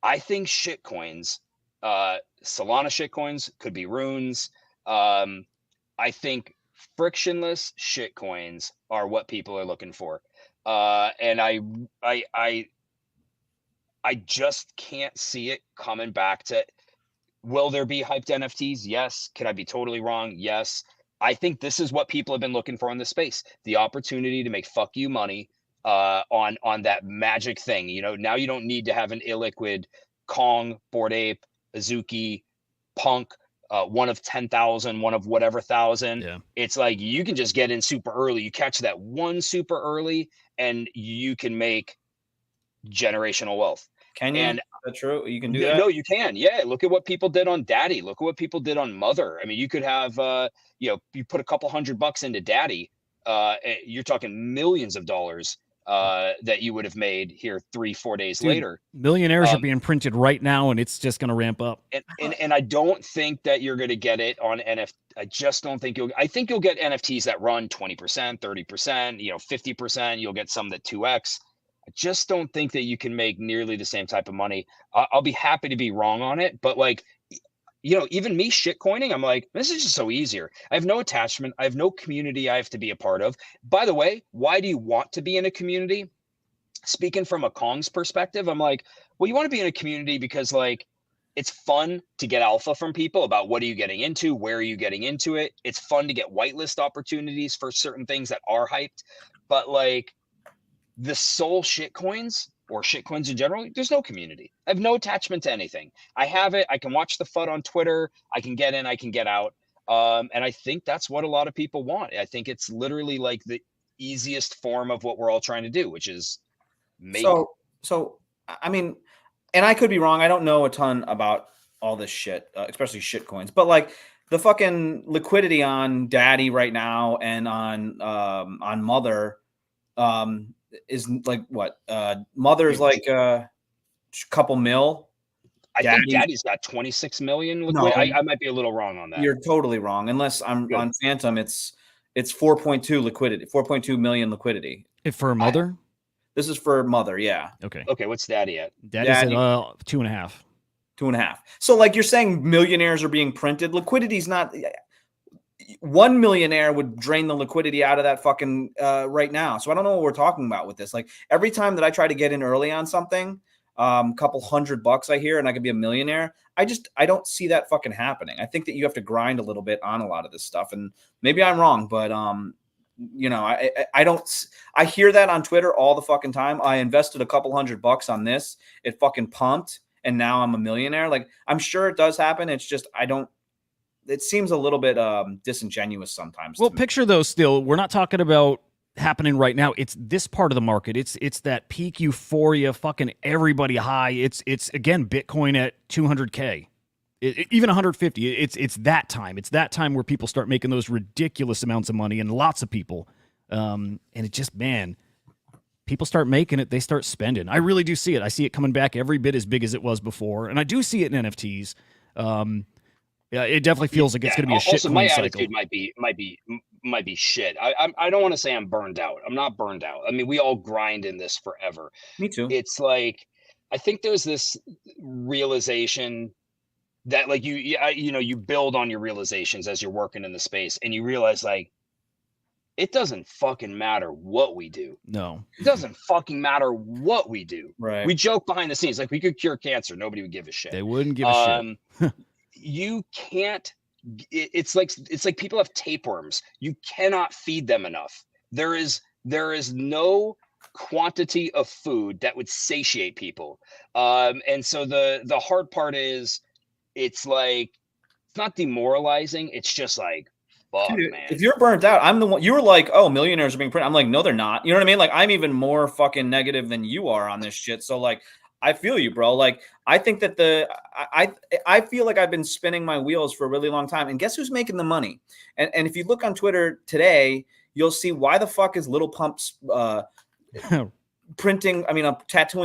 I think shit coins, Solana shit coins, could be runes. I think frictionless shit coins are what people are looking for. And I just can't see it coming back to, will there be hyped NFTs? Yes. Could I be totally wrong? Yes. I think this is what people have been looking for in this space. The opportunity to make fuck you money on that magic thing. Now you don't need to have an illiquid Kong, Bored Ape, Azuki, Punk, one of 10,000, one of whatever thousand. Yeah. It's like you can just get in super early. You catch that one super early and you can make generational wealth. Can you? And is that true? You can do that? No, you can. Yeah. Look at what people did on Daddy. Look at what people did on Mother. I mean, you could have, you put a couple $100 into Daddy. You're talking millions of dollars that you would have made here 3-4 days later. Millionaires are being printed right now, and it's just going to ramp up. And I don't think that you're going to get it on NFT. I just don't think I think you'll get NFTs that run 20%, 30%, 50%. You'll get some that 2x. I just don't think that you can make nearly the same type of money. I'll be happy to be wrong on it, but like even me shitcoining, I'm like, this is just so easier. I have no attachment. I have no community I have to be a part of. By the way, why do you want to be in a community? Speaking from a Kong's perspective, I'm like, well, you want to be in a community because like it's fun to get alpha from people about what are you getting into, where are you getting into it. It's fun to get whitelist opportunities for certain things that are hyped. But like the sole shitcoins or shitcoins in general, there's no community. I have no attachment to anything. I have it. I can watch the FUD on Twitter. I can get in, I can get out. And I think that's what a lot of people want. I think it's literally like the easiest form of what we're all trying to do, which is make. So I mean, and I could be wrong. I don't know a ton about all this shit, especially shit coins. But like the fucking liquidity on Daddy right now and on Mother is like what? Mother's like a couple mil. I think Daddy's got 26 million liquidity. I might be a little wrong on that. You're totally wrong. Unless I'm on Phantom, it's 4.2 liquidity, 4.2 million liquidity. For Mother? This is for Mother, yeah. Okay. Okay, what's Daddy at? Daddy's at 2.5. 2.5. So like you're saying millionaires are being printed. Liquidity's not. One millionaire would drain the liquidity out of that fucking right now. So I don't know what we're talking about with this. Like every time that I try to get in early on something, couple $100 I hear and I could be a millionaire. I don't see that fucking happening. I think that you have to grind a little bit on a lot of this stuff, and maybe I'm wrong, but I don't. I hear that on Twitter all the fucking time. I invested a couple $100 on this. It fucking pumped, and now I'm a millionaire. Like I'm sure it does happen. It's just I don't. It seems a little bit disingenuous sometimes. Well, picture though. Still, we're not talking about happening right now. It's this part of the market. It's that peak euphoria, fucking everybody high. It's again Bitcoin at 200K, even 150. It's that time. It's that time where people start making those ridiculous amounts of money, and lots of people. And it just, man, people start making it. They start spending. I really do see it. I see it coming back every bit as big as it was before, and I do see it in NFTs. Yeah, it definitely feels like it's going to be a shit. Also, my cycle. attitude might be shit. I don't want to say I'm burned out. I'm not burned out. I mean, we all grind in this forever. Me too. It's like I think there's this realization that like you build on your realizations as you're working in the space, and you realize like it doesn't fucking matter what we do. No, it doesn't fucking matter what we do. Right. We joke behind the scenes like we could cure cancer. Nobody would give a shit. they wouldn't give a shit. You can't. It's like people have tapeworms. You cannot feed them enough. There is no quantity of food that would satiate people. And so the hard part is it's like it's not demoralizing. It's just like fuck, Dude, man. if you're burnt out, I'm the one. You were like, oh, millionaires are being printed. I'm like, no, they're not. You know what I mean? Like, I'm even more fucking negative than you are on this shit. So like, I feel you, bro. Like, I think that I feel like I've been spinning my wheels for a really long time. And guess who's making the money? And if you look on Twitter today, you'll see why the fuck is Little Pump's tattooing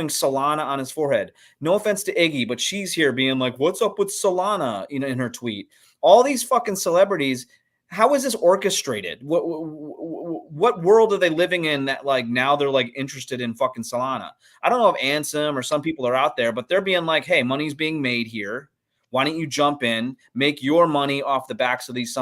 Solana on his forehead. No offense to Iggy, but she's here being like, what's up with Solana? In her tweet. All these fucking celebrities. How is this orchestrated? What world are they living in that like now they're like interested in fucking Solana? I don't know if Ansem or some people are out there, but they're being like, hey, money's being made here. Why don't you jump in, make your money off the backs of these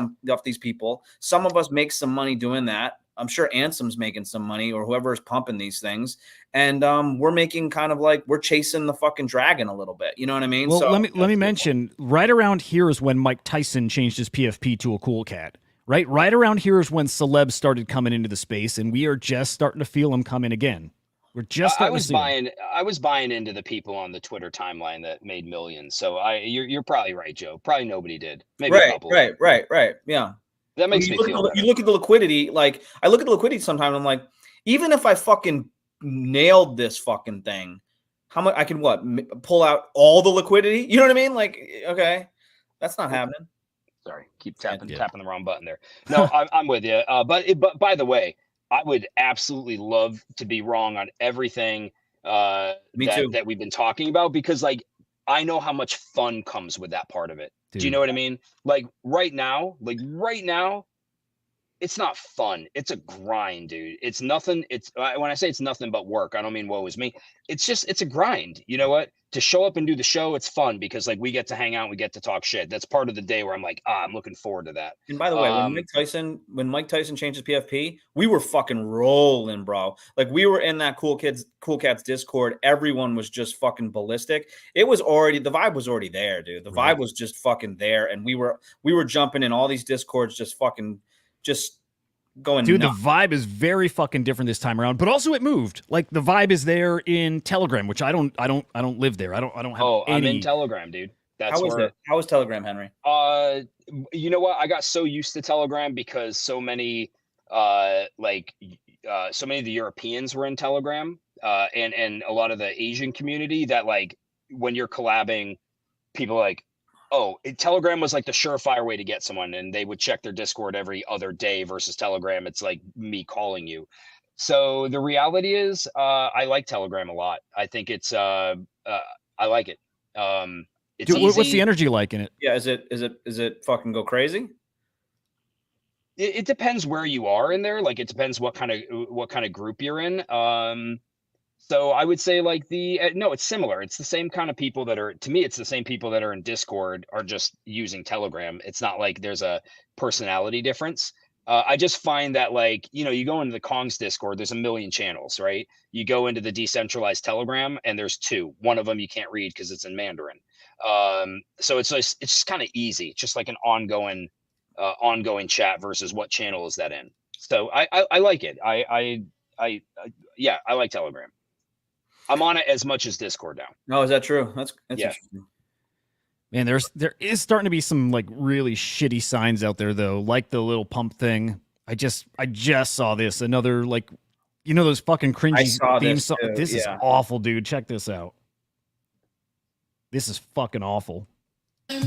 people? Some of us make some money doing that. I'm sure Ansem's making some money or whoever is pumping these things. And we're making kind of like we're chasing the fucking dragon a little bit. You know what I mean? Well, so, let me mention right around here is when Mike Tyson changed his PFP to a cool cat. Right around here is when celebs started coming into the space, and we are just starting to feel them come in again. We're just starting to see them. I was buying into the people on the Twitter timeline that made millions. So you're probably right, Joe. Probably nobody did. Maybe a couple. Right. Yeah. That makes me feel better. You look at the liquidity. Like I look at the liquidity sometimes. I'm like, even if I fucking nailed this fucking thing, how much I can pull out all the liquidity? You know what I mean? Like, okay, that's not happening. Sorry, keep tapping the wrong button there. No, I'm with you. But by the way, I would absolutely love to be wrong on everything that we've been talking about, because like I know how much fun comes with that part of it. Dude. Do you know what I mean? Like right now, it's not fun. It's a grind, dude. It's nothing. When I say it's nothing but work, I don't mean woe is me. It's a grind. You know what? To show up and do the show, it's fun because like we get to hang out, and we get to talk shit. That's part of the day where I'm like, I'm looking forward to that. And by the way, when Mike Tyson changed his PFP, we were fucking rolling, bro. Like we were in that Cool Cats Discord. Everyone was just fucking ballistic. It was already, the vibe was already there, dude. The vibe was just fucking there, and we were jumping in all these Discords, just going. Dude, nuts. the vibe is very fucking different this time around, but also it moved. Like the vibe is there in Telegram, which I don't live there. I don't have. I'm in Telegram, dude. That's How was Telegram, Henry? You know what? I got so used to Telegram because so many of the Europeans were in Telegram, and a lot of the Asian community that like when you're collabing, people are like, Telegram was like the surefire way to get someone, and they would check their Discord every other day versus Telegram. It's like me calling you. So the reality is, I like Telegram a lot. I think it's, I like it. It's Dude, easy. what's the energy like in it? Yeah, is it fucking go crazy? It depends where you are in there. Like it depends what kind of group you're in. So I would say like no, it's similar. It's the same kind of people that are, to me, it's the same people that are in Discord are just using Telegram. It's not like there's a personality difference. I just find that like, you go into the Kong's Discord, there's a million channels, right? You go into the decentralized Telegram and there's two. One of them you can't read because it's in Mandarin. So it's just kind of easy. It's just like an ongoing chat versus what channel is that in. So I like it. I like Telegram. I'm on it as much as Discord now. Oh, is that true? That's Yeah. interesting. Man, there is starting to be some like really shitty signs out there though, like the little pump thing. I just saw this. Another like, those fucking cringy saw theme this song. too, This is yeah. awful, dude. Check this out. This is fucking awful. So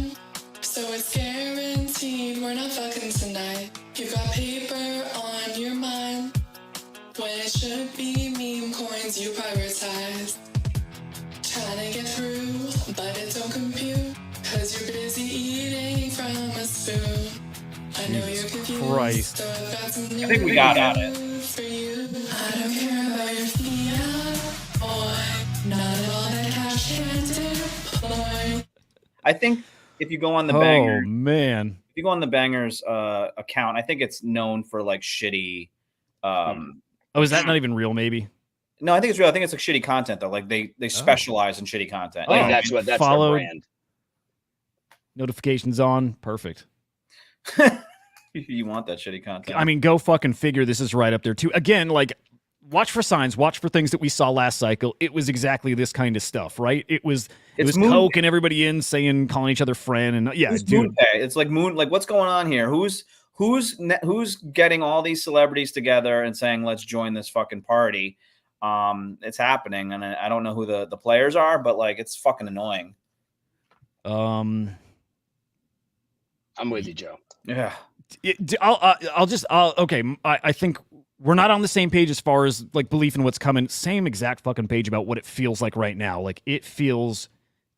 it's guaranteed we're not fucking tonight. You got paper on your mind when it should be meme coins you prioritize. Trying to get through, but it don't compute, cause you're busy eating from a spoon. I know you're confused. Christ. So I've got some I think we got at it. news for you. I don't care about your fiat, boy. Not all that cash can deploy. I think if you go on the Oh Bangers, man. if you go on the Bangers account, I think it's known for like shitty. Oh, is that not even real? Maybe. No, I think it's real. I think it's like shitty content though. Like they specialize in shitty content. Like Oh, that's their follow- brand. Notifications on. Perfect. You want that shitty content. I mean, go fucking figure. This is right up there too. Again, like, watch for signs. Watch for things that we saw last cycle. It was exactly this kind of stuff, right? It was Moon- Coke and everybody in saying, calling each other friend, and yeah, It's dude. Moon Pay. It's like Moon. Like, what's going on here? Who's getting all these celebrities together and saying, "Let's join this fucking party"? It's happening, and I don't know who the players are, but like, it's fucking annoying. I'm with you, Joe. Yeah. I think we're not on the same page as far as like belief in what's coming. Same exact fucking page about what it feels like right now. Like it feels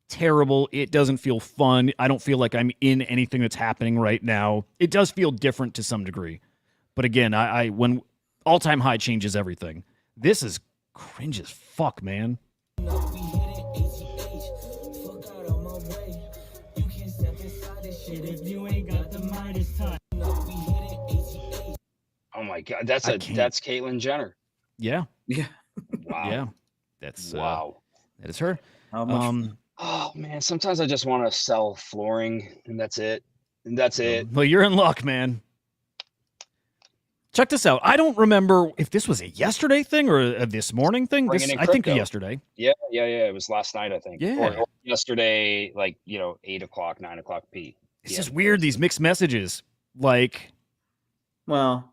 terrible. It doesn't feel fun. I don't feel like I'm in anything that's happening right now. It does feel different to some degree. But again, I when all-time high changes everything. This is cringe as fuck, man. Oh my God, that's Caitlyn Jenner. Yeah. Yeah. Wow. Yeah. That's Wow. that is her. How much? Oh man, sometimes I just want to sell flooring, and that's it. And that's it. Well, you're in luck, man. Check this out. I don't remember if this was a yesterday thing or a this morning thing. Bringing in I think crypto. yesterday. Yeah. It was last night, I think. Yeah. Or yesterday, like 8 o'clock, 9 o'clock p. It's Yeah. just weird, these mixed messages. Like, Well,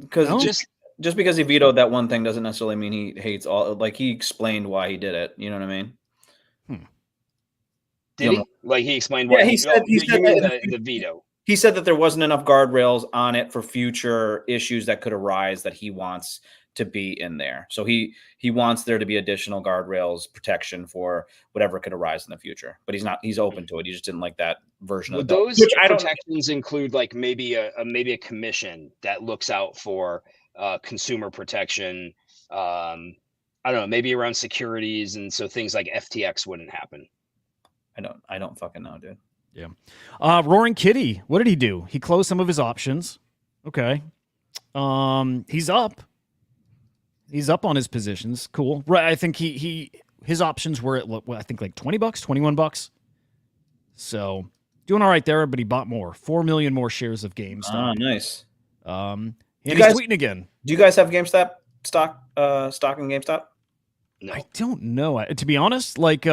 because No? just because he vetoed that one thing doesn't necessarily mean he hates all. Like he explained why he did it. You know what I mean? Did he? Like he explained why? Yeah, he said the veto. He said that there wasn't enough guardrails on it for future issues that could arise that he wants to be in there. So he wants there to be additional guardrails, protection for whatever could arise in the future. But he's open to it. He just didn't like that version Would of the those which I don't. protections include like maybe a commission that looks out for consumer protection? I don't know, maybe around securities, and so things like FTX wouldn't happen. I don't fucking know, dude. Yeah. Roaring Kitty, what did he do? He closed some of his options. Okay. He's up. He's up on his positions. Cool. Right. I think his options were at I think like $20, $21. So doing all right there, but he bought more. 4 million more shares of GameStop. Ah, nice. And he's tweeting again. Do you guys have GameStop stock in GameStop? No. I don't know. To be honest, like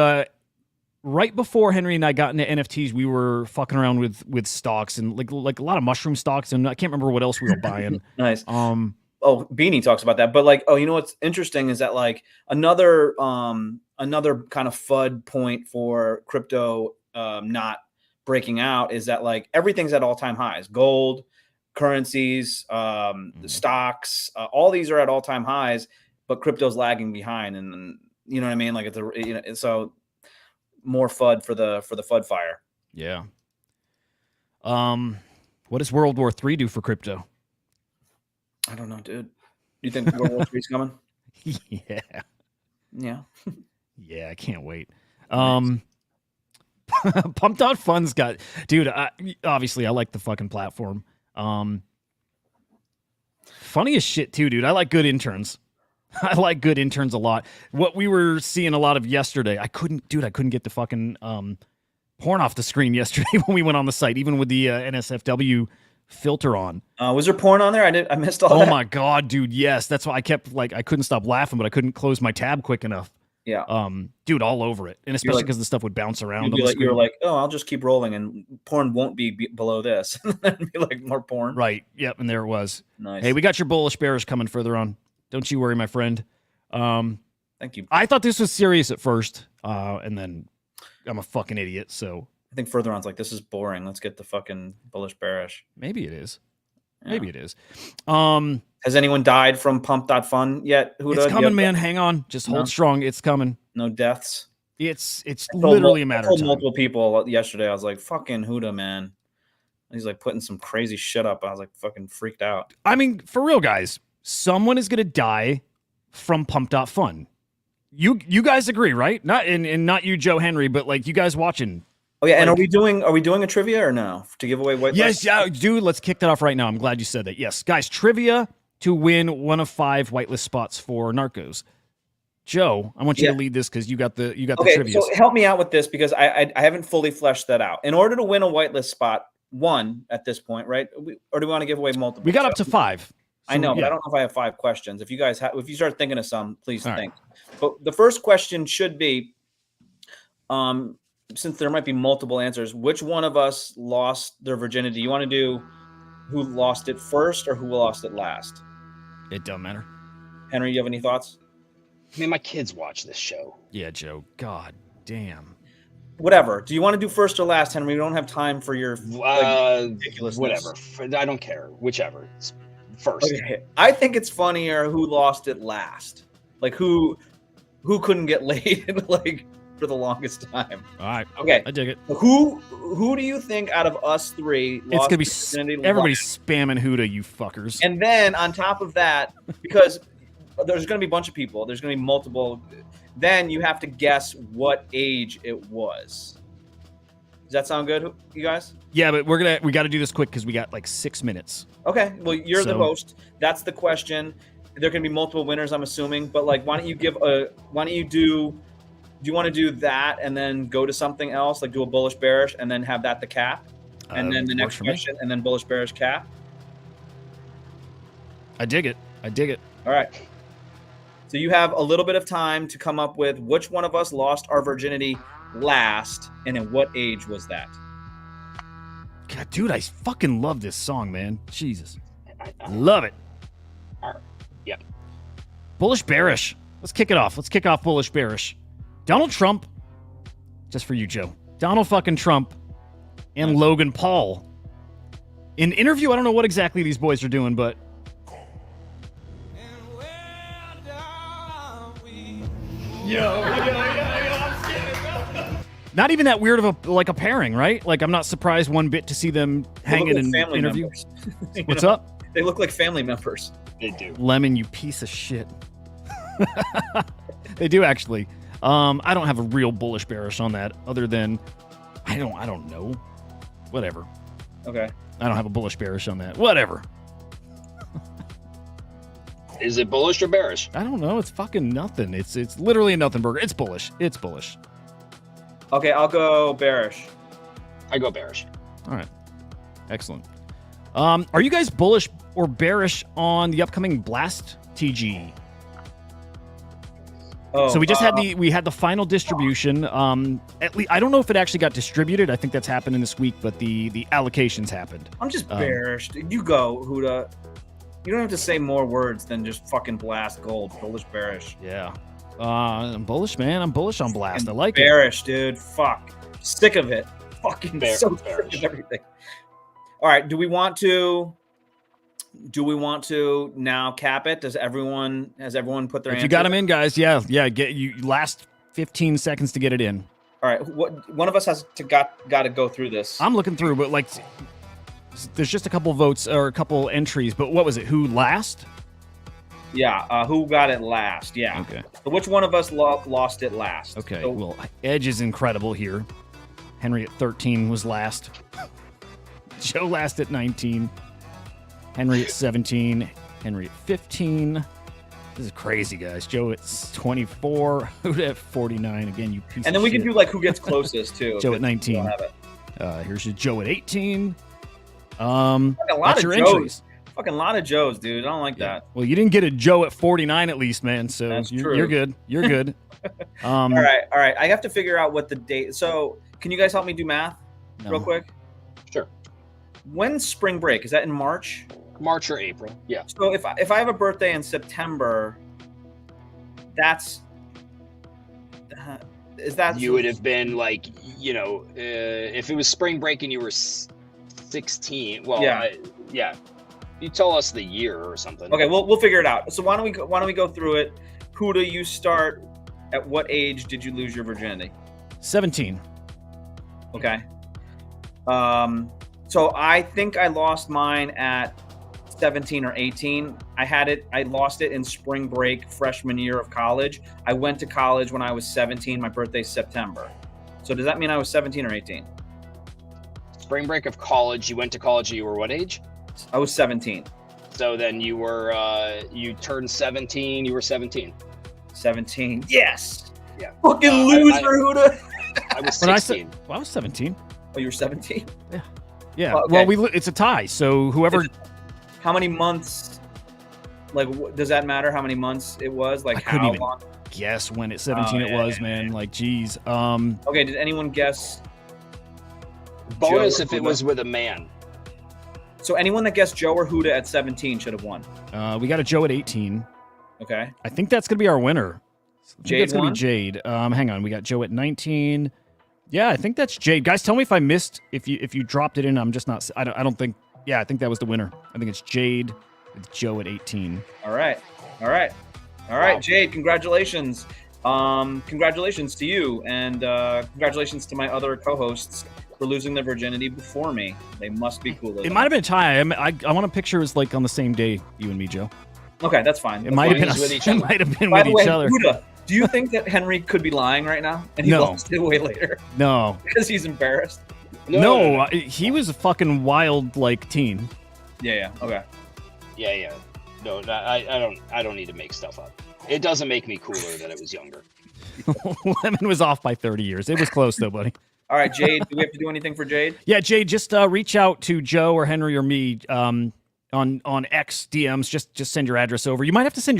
right before Henry and I got into NFTs, we were fucking around with stocks and like a lot of mushroom stocks, and I can't remember what else we were buying. Nice. Oh, Beanie talks about that, but like, you know what's interesting is that like another kind of FUD point for crypto not breaking out is that like everything's at all-time highs. Gold, currencies, stocks, all these are at all-time highs, but crypto's lagging behind, and you know what I mean? Like so more FUD for the FUD fire. Yeah. What does World War III do for crypto? I don't know, dude. You think World War III's coming? Yeah. Yeah. Yeah, I can't wait. Pump.fun's got, dude, obviously I like the fucking platform. Funny as shit too, dude. I like good interns. I like good interns a lot. What we were seeing a lot of yesterday, I couldn't get the fucking porn off the screen yesterday when we went on the site, even with the NSFW filter on. Was there porn on there? I missed all that. Oh my god, dude, yes. That's why I kept like I couldn't stop laughing, but I couldn't close my tab quick enough. Yeah. Dude, all over it. And especially because the stuff would bounce around. You were like, oh, I'll just keep rolling and porn won't be below this. And then be like more porn. Right. Yep. And there it was. Nice. Hey, we got your bullish bears coming further on. Don't you worry, my friend. Thank you. I thought this was serious at first. And then I'm a fucking idiot. So I think further on's like, this is boring. Let's get the fucking bullish bearish. maybe it is. Yeah. Maybe it is. Has anyone died from pump.fun yet? Hudah? It's coming, man. Hang on. Just hold strong. It's coming. No deaths. It's literally a matter of time. Multiple people yesterday. I was like, fucking Hudah, man. He's like putting some crazy shit up. I was like fucking freaked out. I mean, for real, guys, someone is gonna die from pump.fun. You guys agree, right? Not and not you, Joe Henry, but like you guys watching. Oh yeah, and are we doing a trivia or no to give away white? Yes, yeah, dude. Let's kick that off right now. I'm glad you said that. Yes, guys, trivia to win one of 5 whitelist spots for Narcos. Joe, I want you to lead this because you got the trivia. So help me out with this because I haven't fully fleshed that out. In order to win a whitelist spot, one at this point, right? Or do we want to give away multiple? We got up to 5. So, I know, but I don't know if I have 5 questions. If you guys if you start thinking of some, please think. But the first question should be, since there might be multiple answers, which one of us lost their virginity? You want to do who lost it first or who lost it last? It don't matter. Henry, you have any thoughts? I mean, my kids watch this show. Yeah, Joe. God damn. Whatever. Do you want to do first or last, Henry? We don't have time for your ridiculousness. Whatever. I don't care. Whichever. It's first. Okay. I think it's funnier who lost it last. Like who couldn't get laid like for the longest time. All right. Okay. I dig it. Who do you think out of us 3 It's gonna be everybody's spamming Hudah, you fuckers. And then on top of that, because there's going to be a bunch of people, there's going to be multiple, then you have to guess what age it was. Does that sound good, you guys? Yeah, but we got to do this quick because we got like 6 minutes. Okay, well, you're the host. That's the question. There can be multiple winners, I'm assuming, but like, why don't you do you want to do that and then go to something else, like do a bullish bearish and then have that the cap? And then the next question and then bullish bearish cap? I dig it. All right. So you have a little bit of time to come up with which one of us lost our virginity last, and at what age was that? God, dude, I fucking love this song, man. Jesus. Love it. All right. Yep. Bullish bearish. Let's kick it off. Let's kick off bullish bearish. Donald Trump, just for you, Joe. Donald fucking Trump and Logan Paul. In interview, I don't know what exactly these boys are doing, but Not even that weird of a pairing, right? Like, I'm not surprised one bit to see them hanging in family interview. members. What's up? They look like family members. They do. Lemon, you piece of shit. They do actually. I don't have a real bullish bearish on that, other than I don't know. Whatever. Okay. I don't have a bullish bearish on that. Whatever. Is it bullish or bearish? I don't know. It's fucking nothing. It's literally a nothing burger. It's bullish. It's bullish. Okay, I'll go bearish. I go bearish. All right. Excellent. Are you guys bullish or bearish on the upcoming Blast TG? Oh, So we just had the final distribution. At least I don't know if it actually got distributed. I think that's happening this week, but the allocations happened. I'm just bearish. You go, Hudah. You don't have to say more words than just fucking blast gold. Bullish, bearish. Yeah. I'm bullish, man. I'm bullish on Blast. I like it. Bearish, dude. Fuck. Sick of it. Fucking so sick of everything. All right. Do we want to now cap it? Has everyone put their If answer? you got them in, guys, yeah. Get you last 15 seconds to get it in. All right. One of us has to got to go through this. I'm looking through, but like, there's just a couple votes or a couple entries. But what was it? Who last? Yeah. Who got it last? Yeah. Okay. So which one of us lost it last? Okay. So, Well, Edge is incredible here. Henry at 13 was last. Joe last at 19. Henry at 17. Henry at 15. This is crazy, guys. Joe at 24. Hudah at 49. Again, you piece and of then we shit. can do like who gets closest too. Joe if at 19. you don't have it. Here's your Joe at 18. A lot That's of your Joes. entries. Fucking lot of Joes, dude. I don't like that. Well, you didn't get a Joe at 49 at least, man. So That's you're true. good. You're good. All right. I have to figure out what the date. So can you guys help me do math real quick? Sure. When's spring break? Is that in March? March or April. Yeah. So if I have a birthday in September, that's is that You would have been like, if it was spring break and you were 16. Well, Yeah. Yeah. You tell us the year or something. Okay, we'll figure it out. So why don't we go through it? Hudah, you start. At what age did you lose your virginity? 17. Okay. So I think I lost mine at 17 or 18. I lost it in spring break freshman year of college. I went to college when I was 17. My birthday's September. So does that mean I was 17 or 18? Spring break of college. You went to college. You were what age? I was 17. So then you were, you turned 17. You were 17. 17. Yes. Yeah. Fucking loser, Hudah. I was When I 16. said, well, I was 17. Oh, you were 17? Yeah. Okay. Well, it's a tie. So whoever. How many months? Like, does that matter? How many months it was? Like, I couldn't how even long? guess when at 17 it was, man. Like, geez. Okay. Did anyone guess? Bonus Joe if or it Hudah? was with a man. So anyone that guessed Joe or Hudah at 17 should have won. We got a Joe at 18. Okay. I think that's gonna be our winner. I think Jade that's gonna won? be Jade. Hang on, we got Joe at 19. Yeah, I think that's Jade. Guys, tell me if I missed. If you dropped it in, I'm just not. I don't think. Yeah, I think that was the winner. I think it's Jade with Joe at 18. All right. Wow. Jade, congratulations. Congratulations to you, and congratulations to my other co-hosts for losing their virginity before me. They must be cool. It might have been a tie. I want to picture it was like on the same day, you and me, Joe. Okay, that's fine. It might have been. With each It other. might have been By with the each way, other. Hudah, do you think that Henry could be lying right now and he No. lost it way later No, because he's embarrassed? no, he was a fucking wild like teen. Yeah. Okay. Yeah. No, I don't need to make stuff up. It doesn't make me cooler that it was younger. Lemon was off by 30 years. It was close though, buddy. All right, Jade. Do we have to do anything for Jade? Yeah, Jade, just reach out to Joe or Henry or me on X DMs. Just send your address over. You might have to send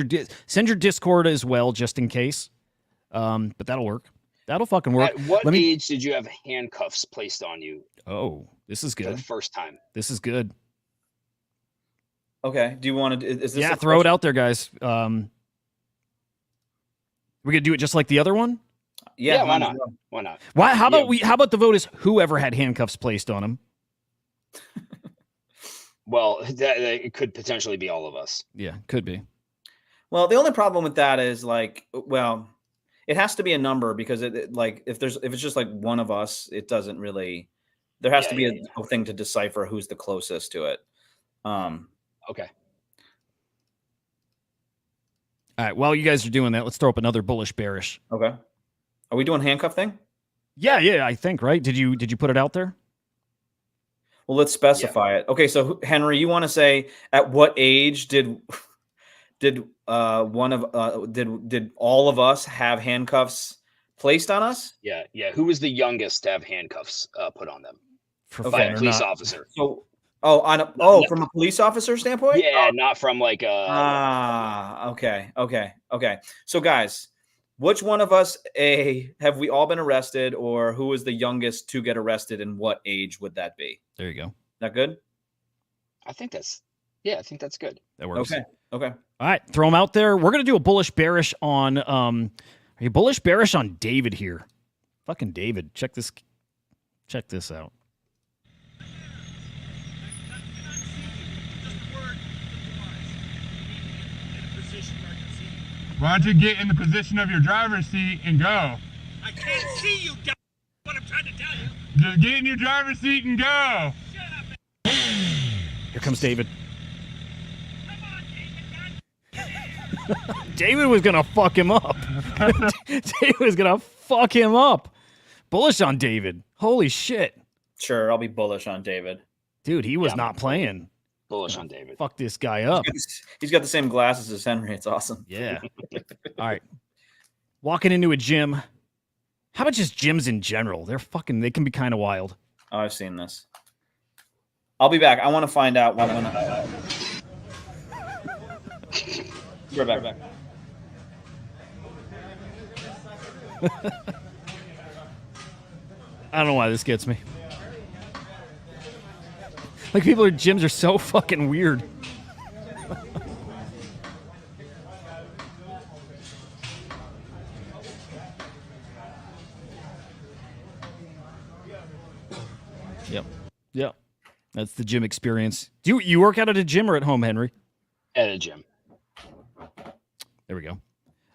your Discord as well, just in case. But that'll work. That'll fucking work. At what age did you have handcuffs placed on you Oh, this is for good. the first time? This is good. Okay. Do you want to? Is this? Yeah, a throw it question? out there, guys. We gonna do it just like the other one. Yeah, why might as not? well. Why not? Why? How about Yeah. How about the vote is whoever had handcuffs placed on him? Well, it could potentially be all of us. Yeah, could be. Well, the only problem with that is like, well, it has to be a number because like if it's just like one of us, it doesn't really. There has to be a thing to decipher who's the closest to it. Okay. All right. While you guys are doing that, let's throw up another bullish bearish. Okay. Are we doing handcuff thing? Yeah. I think right. Did you put it out there? Well, let's specify it. Okay, so Henry, you want to say at what age did all of us have handcuffs placed on us? Yeah. Who was the youngest to have handcuffs put on them? For By fun a or police not? officer. So, from a police officer standpoint? Yeah, not from like a. Okay. So, guys, which one of us have we all been arrested, or who is the youngest to get arrested, and what age would that be? There you go. Is that good? I think that's good. That works. Okay. All right, throw them out there. We're gonna do a bullish bearish on. Are you bullish bearish on David here? Fucking David. Check this out. Why don't you get in the position of your driver's seat and go? I can't see you, what I'm trying to tell you. Just get in your driver's seat and go. Here comes David. Come on, David. David was gonna fuck him up. David was gonna fuck him up. Bullish on David. Holy shit. Sure, I'll be bullish on David. Dude, he was not playing. Bullish on David. Fuck this guy up. He's got the same glasses as Henry. It's awesome. Yeah. All right. Walking into a gym. How about just gyms in general? They can be kind of wild. Oh, I've seen this. I'll be back. I want to find out when. We're back. I don't know why this gets me. Like, people at gyms are so fucking weird. Yep. That's the gym experience. Do you work out at a gym or at home, Henry? At a gym. There we go.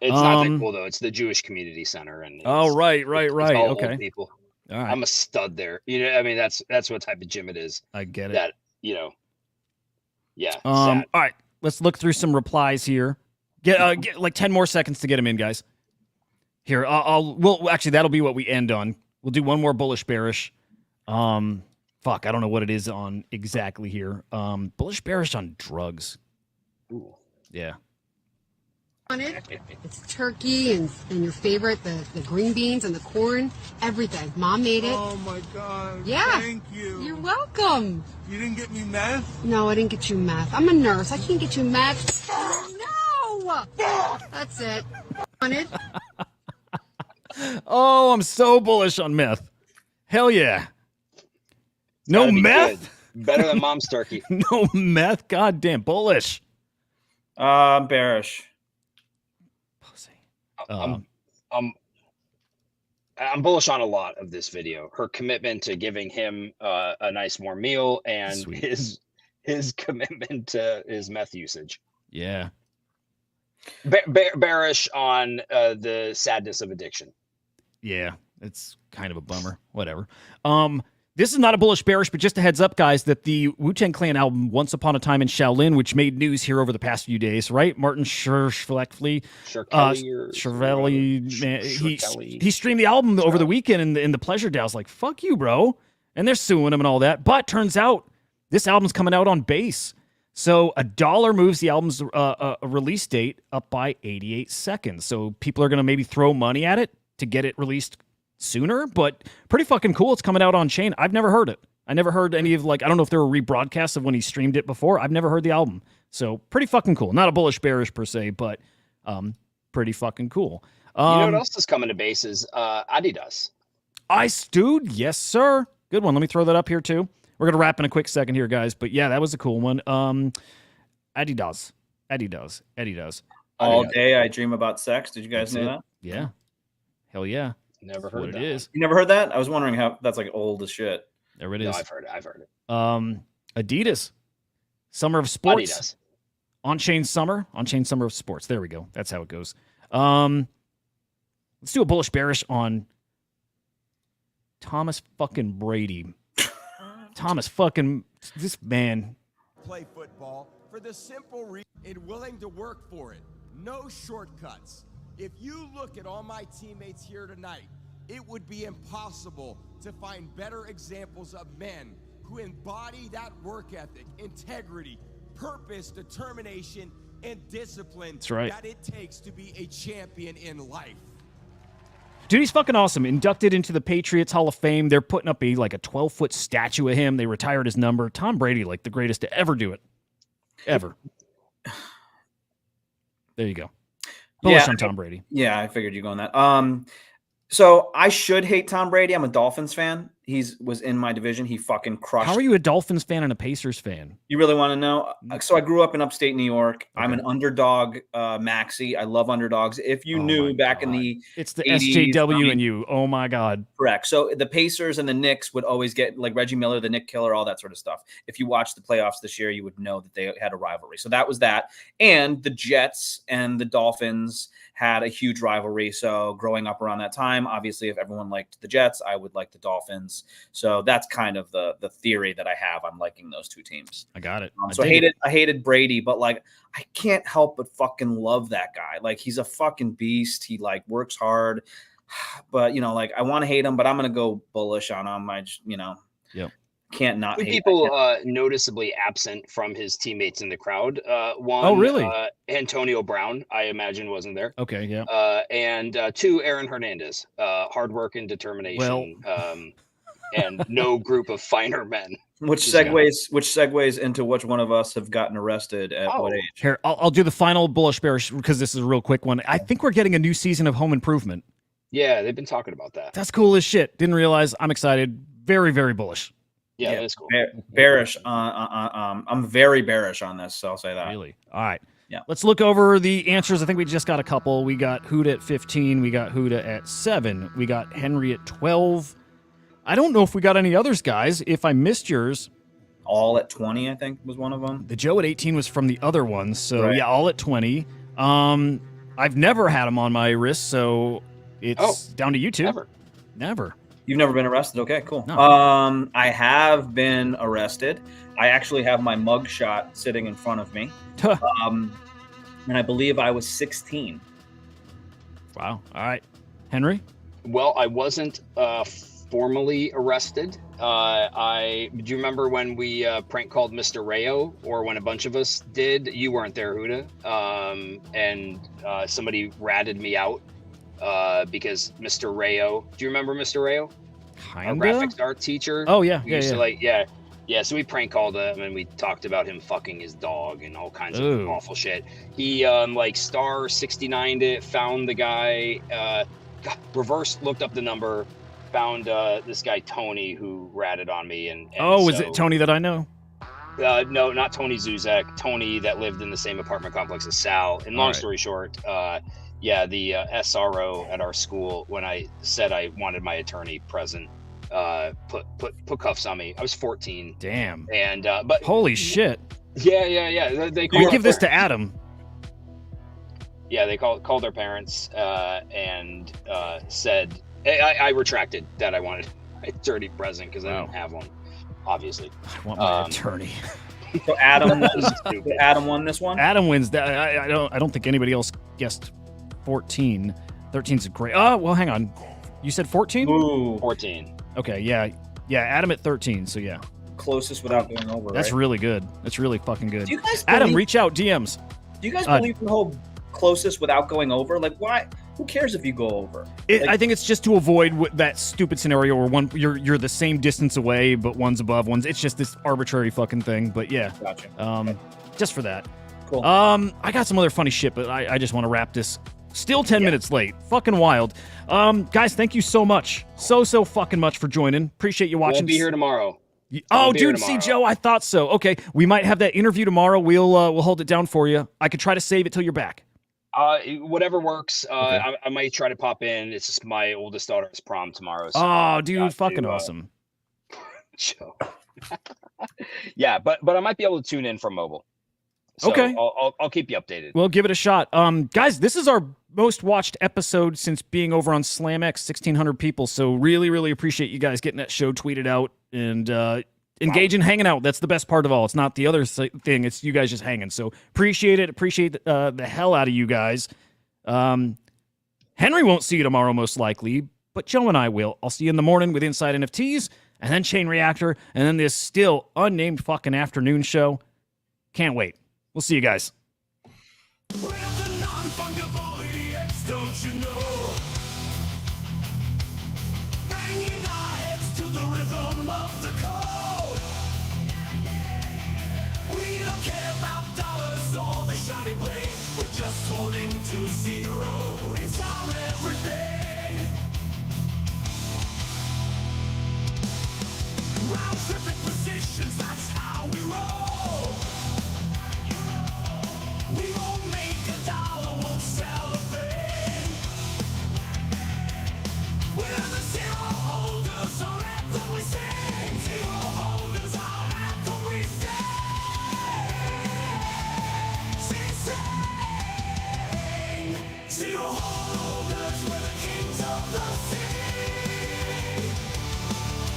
It's not that cool though. It's the Jewish Community Center, and right. It's all Okay. old people. All right. I'm a stud there. I mean, that's what type of gym it is. I get it. That yeah. All right. Let's look through some replies here. Get like 10 more seconds to get them in, guys. Here, actually that'll be what we end on. We'll do one more bullish bearish. Fuck, I don't know what it is on exactly here. Bullish bearish on drugs. Ooh. Yeah. On it. It's turkey and your favorite, the green beans and the corn, everything. Mom made it. Oh my God. Yeah. Thank you. You're welcome. You didn't get me meth? No, I didn't get you meth. I'm a nurse. I can't get you meth. No! That's it. On it. Oh, I'm so bullish on meth. Hell yeah. No meth? Good. Better than mom's turkey. No meth? Goddamn bullish. Bearish. I'm bullish on a lot of this video. Her commitment to giving him a nice warm meal and Sweet. his commitment to his meth usage. Yeah. Bearish on the sadness of addiction. Yeah, it's kind of a bummer. Whatever. This is not a bullish bearish, but just a heads up, guys, that the Wu-Tang Clan album Once Upon a Time in Shaolin, which made news here over the past few days, right? Martin Shkreli, he streamed the album over the weekend in the Pleasure DAOs. Like, fuck you, bro. And they're suing him and all that. But turns out this album's coming out on base. So $1 moves the album's release date up by 88 seconds. So people are going to maybe throw money at it to get it released sooner, but pretty fucking cool. It's coming out on chain. I've never heard it. I never heard any of, like, I don't know if there were rebroadcasts of when he streamed it before. I've never heard the album. So pretty fucking cool. Not a bullish bearish per se, but pretty fucking cool. You know what else is coming to base is Adidas. Dude, yes, sir. Good one. Let me throw that up here too. We're going to wrap in a quick second here, guys. But yeah, that was a cool one. Adidas. All day I dream about sex. Did you guys know that? Yeah. Hell yeah. Never heard what that. It is. You never heard that? I was wondering how that's like old as shit. There it is. No, I've heard it. Adidas. Summer of Sports. Adidas. On-chain Summer of Sports. There we go. That's how it goes. Let's do a bullish bearish on Thomas fucking Brady. Thomas fucking this man. Play football for the simple reason and willing to work for it. No shortcuts. If you look at all my teammates here tonight, it would be impossible to find better examples of men who embody that work ethic, integrity, purpose, determination, and discipline That's right. that it takes to be a champion in life. Dude, he's fucking awesome. Inducted into the Patriots Hall of Fame. They're putting up a 12-foot statue of him. They retired his number. Tom Brady, like the greatest to ever do it. Ever. There you go. Bullish on Tom Brady. Yeah, I figured you'd go on that. So I should hate Tom Brady. I'm a Dolphins fan. Was in my division. He fucking crushed. How are you a Dolphins fan and a Pacers fan? You really want to know? So I grew up in upstate New York. Okay. I'm an underdog maxi. I love underdogs. If you knew back in the it's the 80s, SJW in you. Oh my God. Correct. So the Pacers and the Knicks would always get like Reggie Miller, the Nick Killer, all that sort of stuff. If you watched the playoffs this year, you would know that they had a rivalry. So that was that. And the Jets and the Dolphins had a huge rivalry. So growing up around that time, obviously, if everyone liked the Jets, I would like the Dolphins. So that's kind of the theory that I have on liking those two teams. I got it. So I hated Brady, but like I can't help but fucking love that guy. Like he's a fucking beast. He like works hard, but like I want to hate him, but I'm gonna go bullish on him. I just yep. Can't not hate people noticeably absent from his teammates in the crowd. One, oh really? Antonio Brown, I imagine, wasn't there. Okay, yeah. And two, Aaron Hernandez, hard work and determination. And no group of finer men. Which segues into which one of us have gotten arrested at what age? Here, I'll do the final bullish bearish because this is a real quick one. I think we're getting a new season of Home Improvement. Yeah, they've been talking about that. That's cool as shit. Didn't realize. I'm excited. Very, very bullish. Yeah, that's cool. Bearish. I'm very bearish on this, so I'll say that. Really? All right. Yeah. Let's look over the answers. I think we just got a couple. We got Hudah at 15. We got Hudah at 7. We got Henry at 12. I don't know if we got any others, guys. If I missed yours. All at 20, I think, was one of them. The Joe at 18 was from the other ones. So, right. Yeah, all at 20. I've never had them on my wrist, so it's down to you two. Never. You've never been arrested? Okay, cool. No. I have been arrested. I actually have my mugshot sitting in front of me. And I believe I was 16. Wow. All right. Henry? Well, I wasn't formally arrested. Do you remember when we prank called Mr. Rayo, or when a bunch of us did? You weren't there, Hudah. And somebody ratted me out because Mr. Rayo. Do you remember Mr. Rayo? Kinda? Our graphics art teacher. Oh yeah, we used to yeah. So we prank called him and we talked about him fucking his dog and all kinds of awful shit. He star 69'd it, found the guy, looked up the number, found this guy Tony who ratted on me and was it Tony that I know? No, not Tony Zuzek. Tony that lived in the same apartment complex as Sal. And long story short, the SRO at our school, when I said I wanted my attorney present, put cuffs on me. I was 14. Damn. And but holy shit. Yeah. They we give this to Adam. Yeah, they called their parents and said I retracted that I wanted my attorney present because I didn't have one, obviously. I want my attorney. So Adam won this one. Adam wins that. I don't think anybody else guessed 14. 13's great. Oh well, hang on. You said 14? Ooh. 14. Okay, yeah. Adam at 13. So yeah. Closest without going over. That's right? really good. That's really fucking good. Do you guys Adam, reach out. DMs. Do you guys believe in the whole closest without going over? Like, why? Who cares if you go over? I think it's just to avoid that stupid scenario where you're the same distance away, but one's above one's. It's just this arbitrary fucking thing. But yeah, gotcha. Just for that. Cool. I got some other funny shit, but I just want to wrap this. Still 10 minutes late. Fucking wild. Guys, thank you so much. So fucking much for joining. Appreciate you watching. We'll be here tomorrow. Oh, dude, see, Joe, I thought so. Okay, we might have that interview tomorrow. We'll hold it down for you. I could try to save it till you're back. Whatever works. Okay. I might try to pop in. It's just my oldest daughter's prom tomorrow. So oh, dude, fucking awesome. Joe. Yeah, but I might be able to tune in from mobile. So okay, I'll keep you updated. We'll give it a shot. Guys, this is our most watched episode since being over on SlamX, 1,600 people. So really, really appreciate you guys getting that show tweeted out and engaging, hanging out. That's the best part of all. It's not the other thing. It's you guys just hanging. So appreciate it. Appreciate the hell out of you guys. Henry won't see you tomorrow, most likely, but Joe and I will. I'll see you in the morning with Inside NFTs, and then Chain Reactor, and then this still unnamed fucking afternoon show. Can't wait. We'll see you guys. We're the non-fungible idiots, don't you know? Banging our heads to the rhythm of the code. We don't care about dollars or the shiny blade. We're just holding to zero. It's our everything. Round tripping positions, that's how we roll. We won't make a dollar, won't sell a thing. We're the zero holders, our anthem we sing. Zero holders, our anthem we sing. Zero holders, we're the kings of the sea.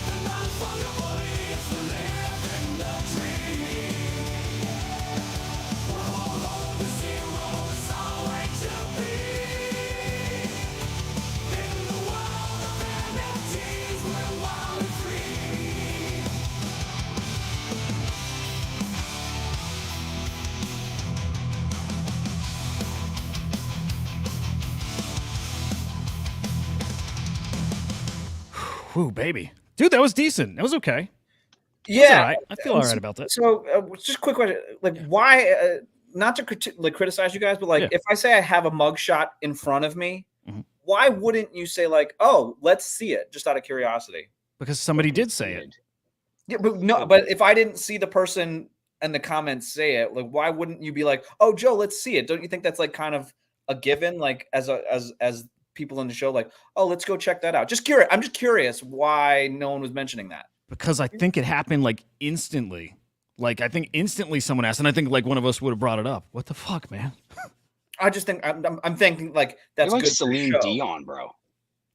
The non-fungible idiots who live in the dream. We're all on the zero, it's our way to be. In the world of NFTs, we're wild and free. Whew, baby. Dude, that was decent. That was okay. Yeah, all right. I feel all right about that. So, just a quick question: like, why? Not to criticize you guys, but like, Yeah. if I say I have a mugshot in front of me, Mhm. why wouldn't you say like, "Oh, let's see it," just out of curiosity? Because somebody did say it. Yeah, but no. But if I didn't see the person in the comments say it, like, why wouldn't you be like, "Oh, Joe, let's see it"? Don't you think that's like kind of a given? Like, as people in the show, like, "Oh, let's go check that out." Just curious. I'm just curious why no one was mentioning that. Because I think it happened like instantly. Like I think instantly someone asked, and I think like one of us would have brought it up. What the fuck, man? I just think I'm thinking like that's You're like good for the Celine show. Dion, bro.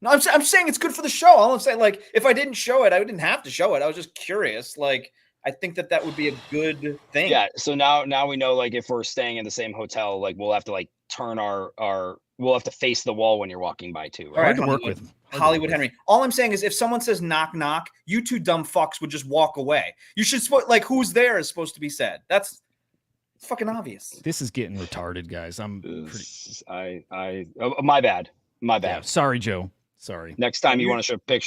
No, I'm saying it's good for the show. All I'm saying, like, if I didn't show it, I didn't have to show it. I was just curious. Like, I think that would be a good thing. Yeah. So now we know, like, if we're staying in the same hotel, like, we'll have to like turn we'll have to face the wall when you're walking by too. Right? Hard to work with. Hollywood Henry. All I'm saying is, if someone says knock knock, you two dumb fucks would just walk away. You should like who's there is supposed to be said. It's fucking obvious. This is getting retarded, guys. I'm My bad. My bad. Yeah, sorry, Joe. Sorry. Next time you want to show pictures.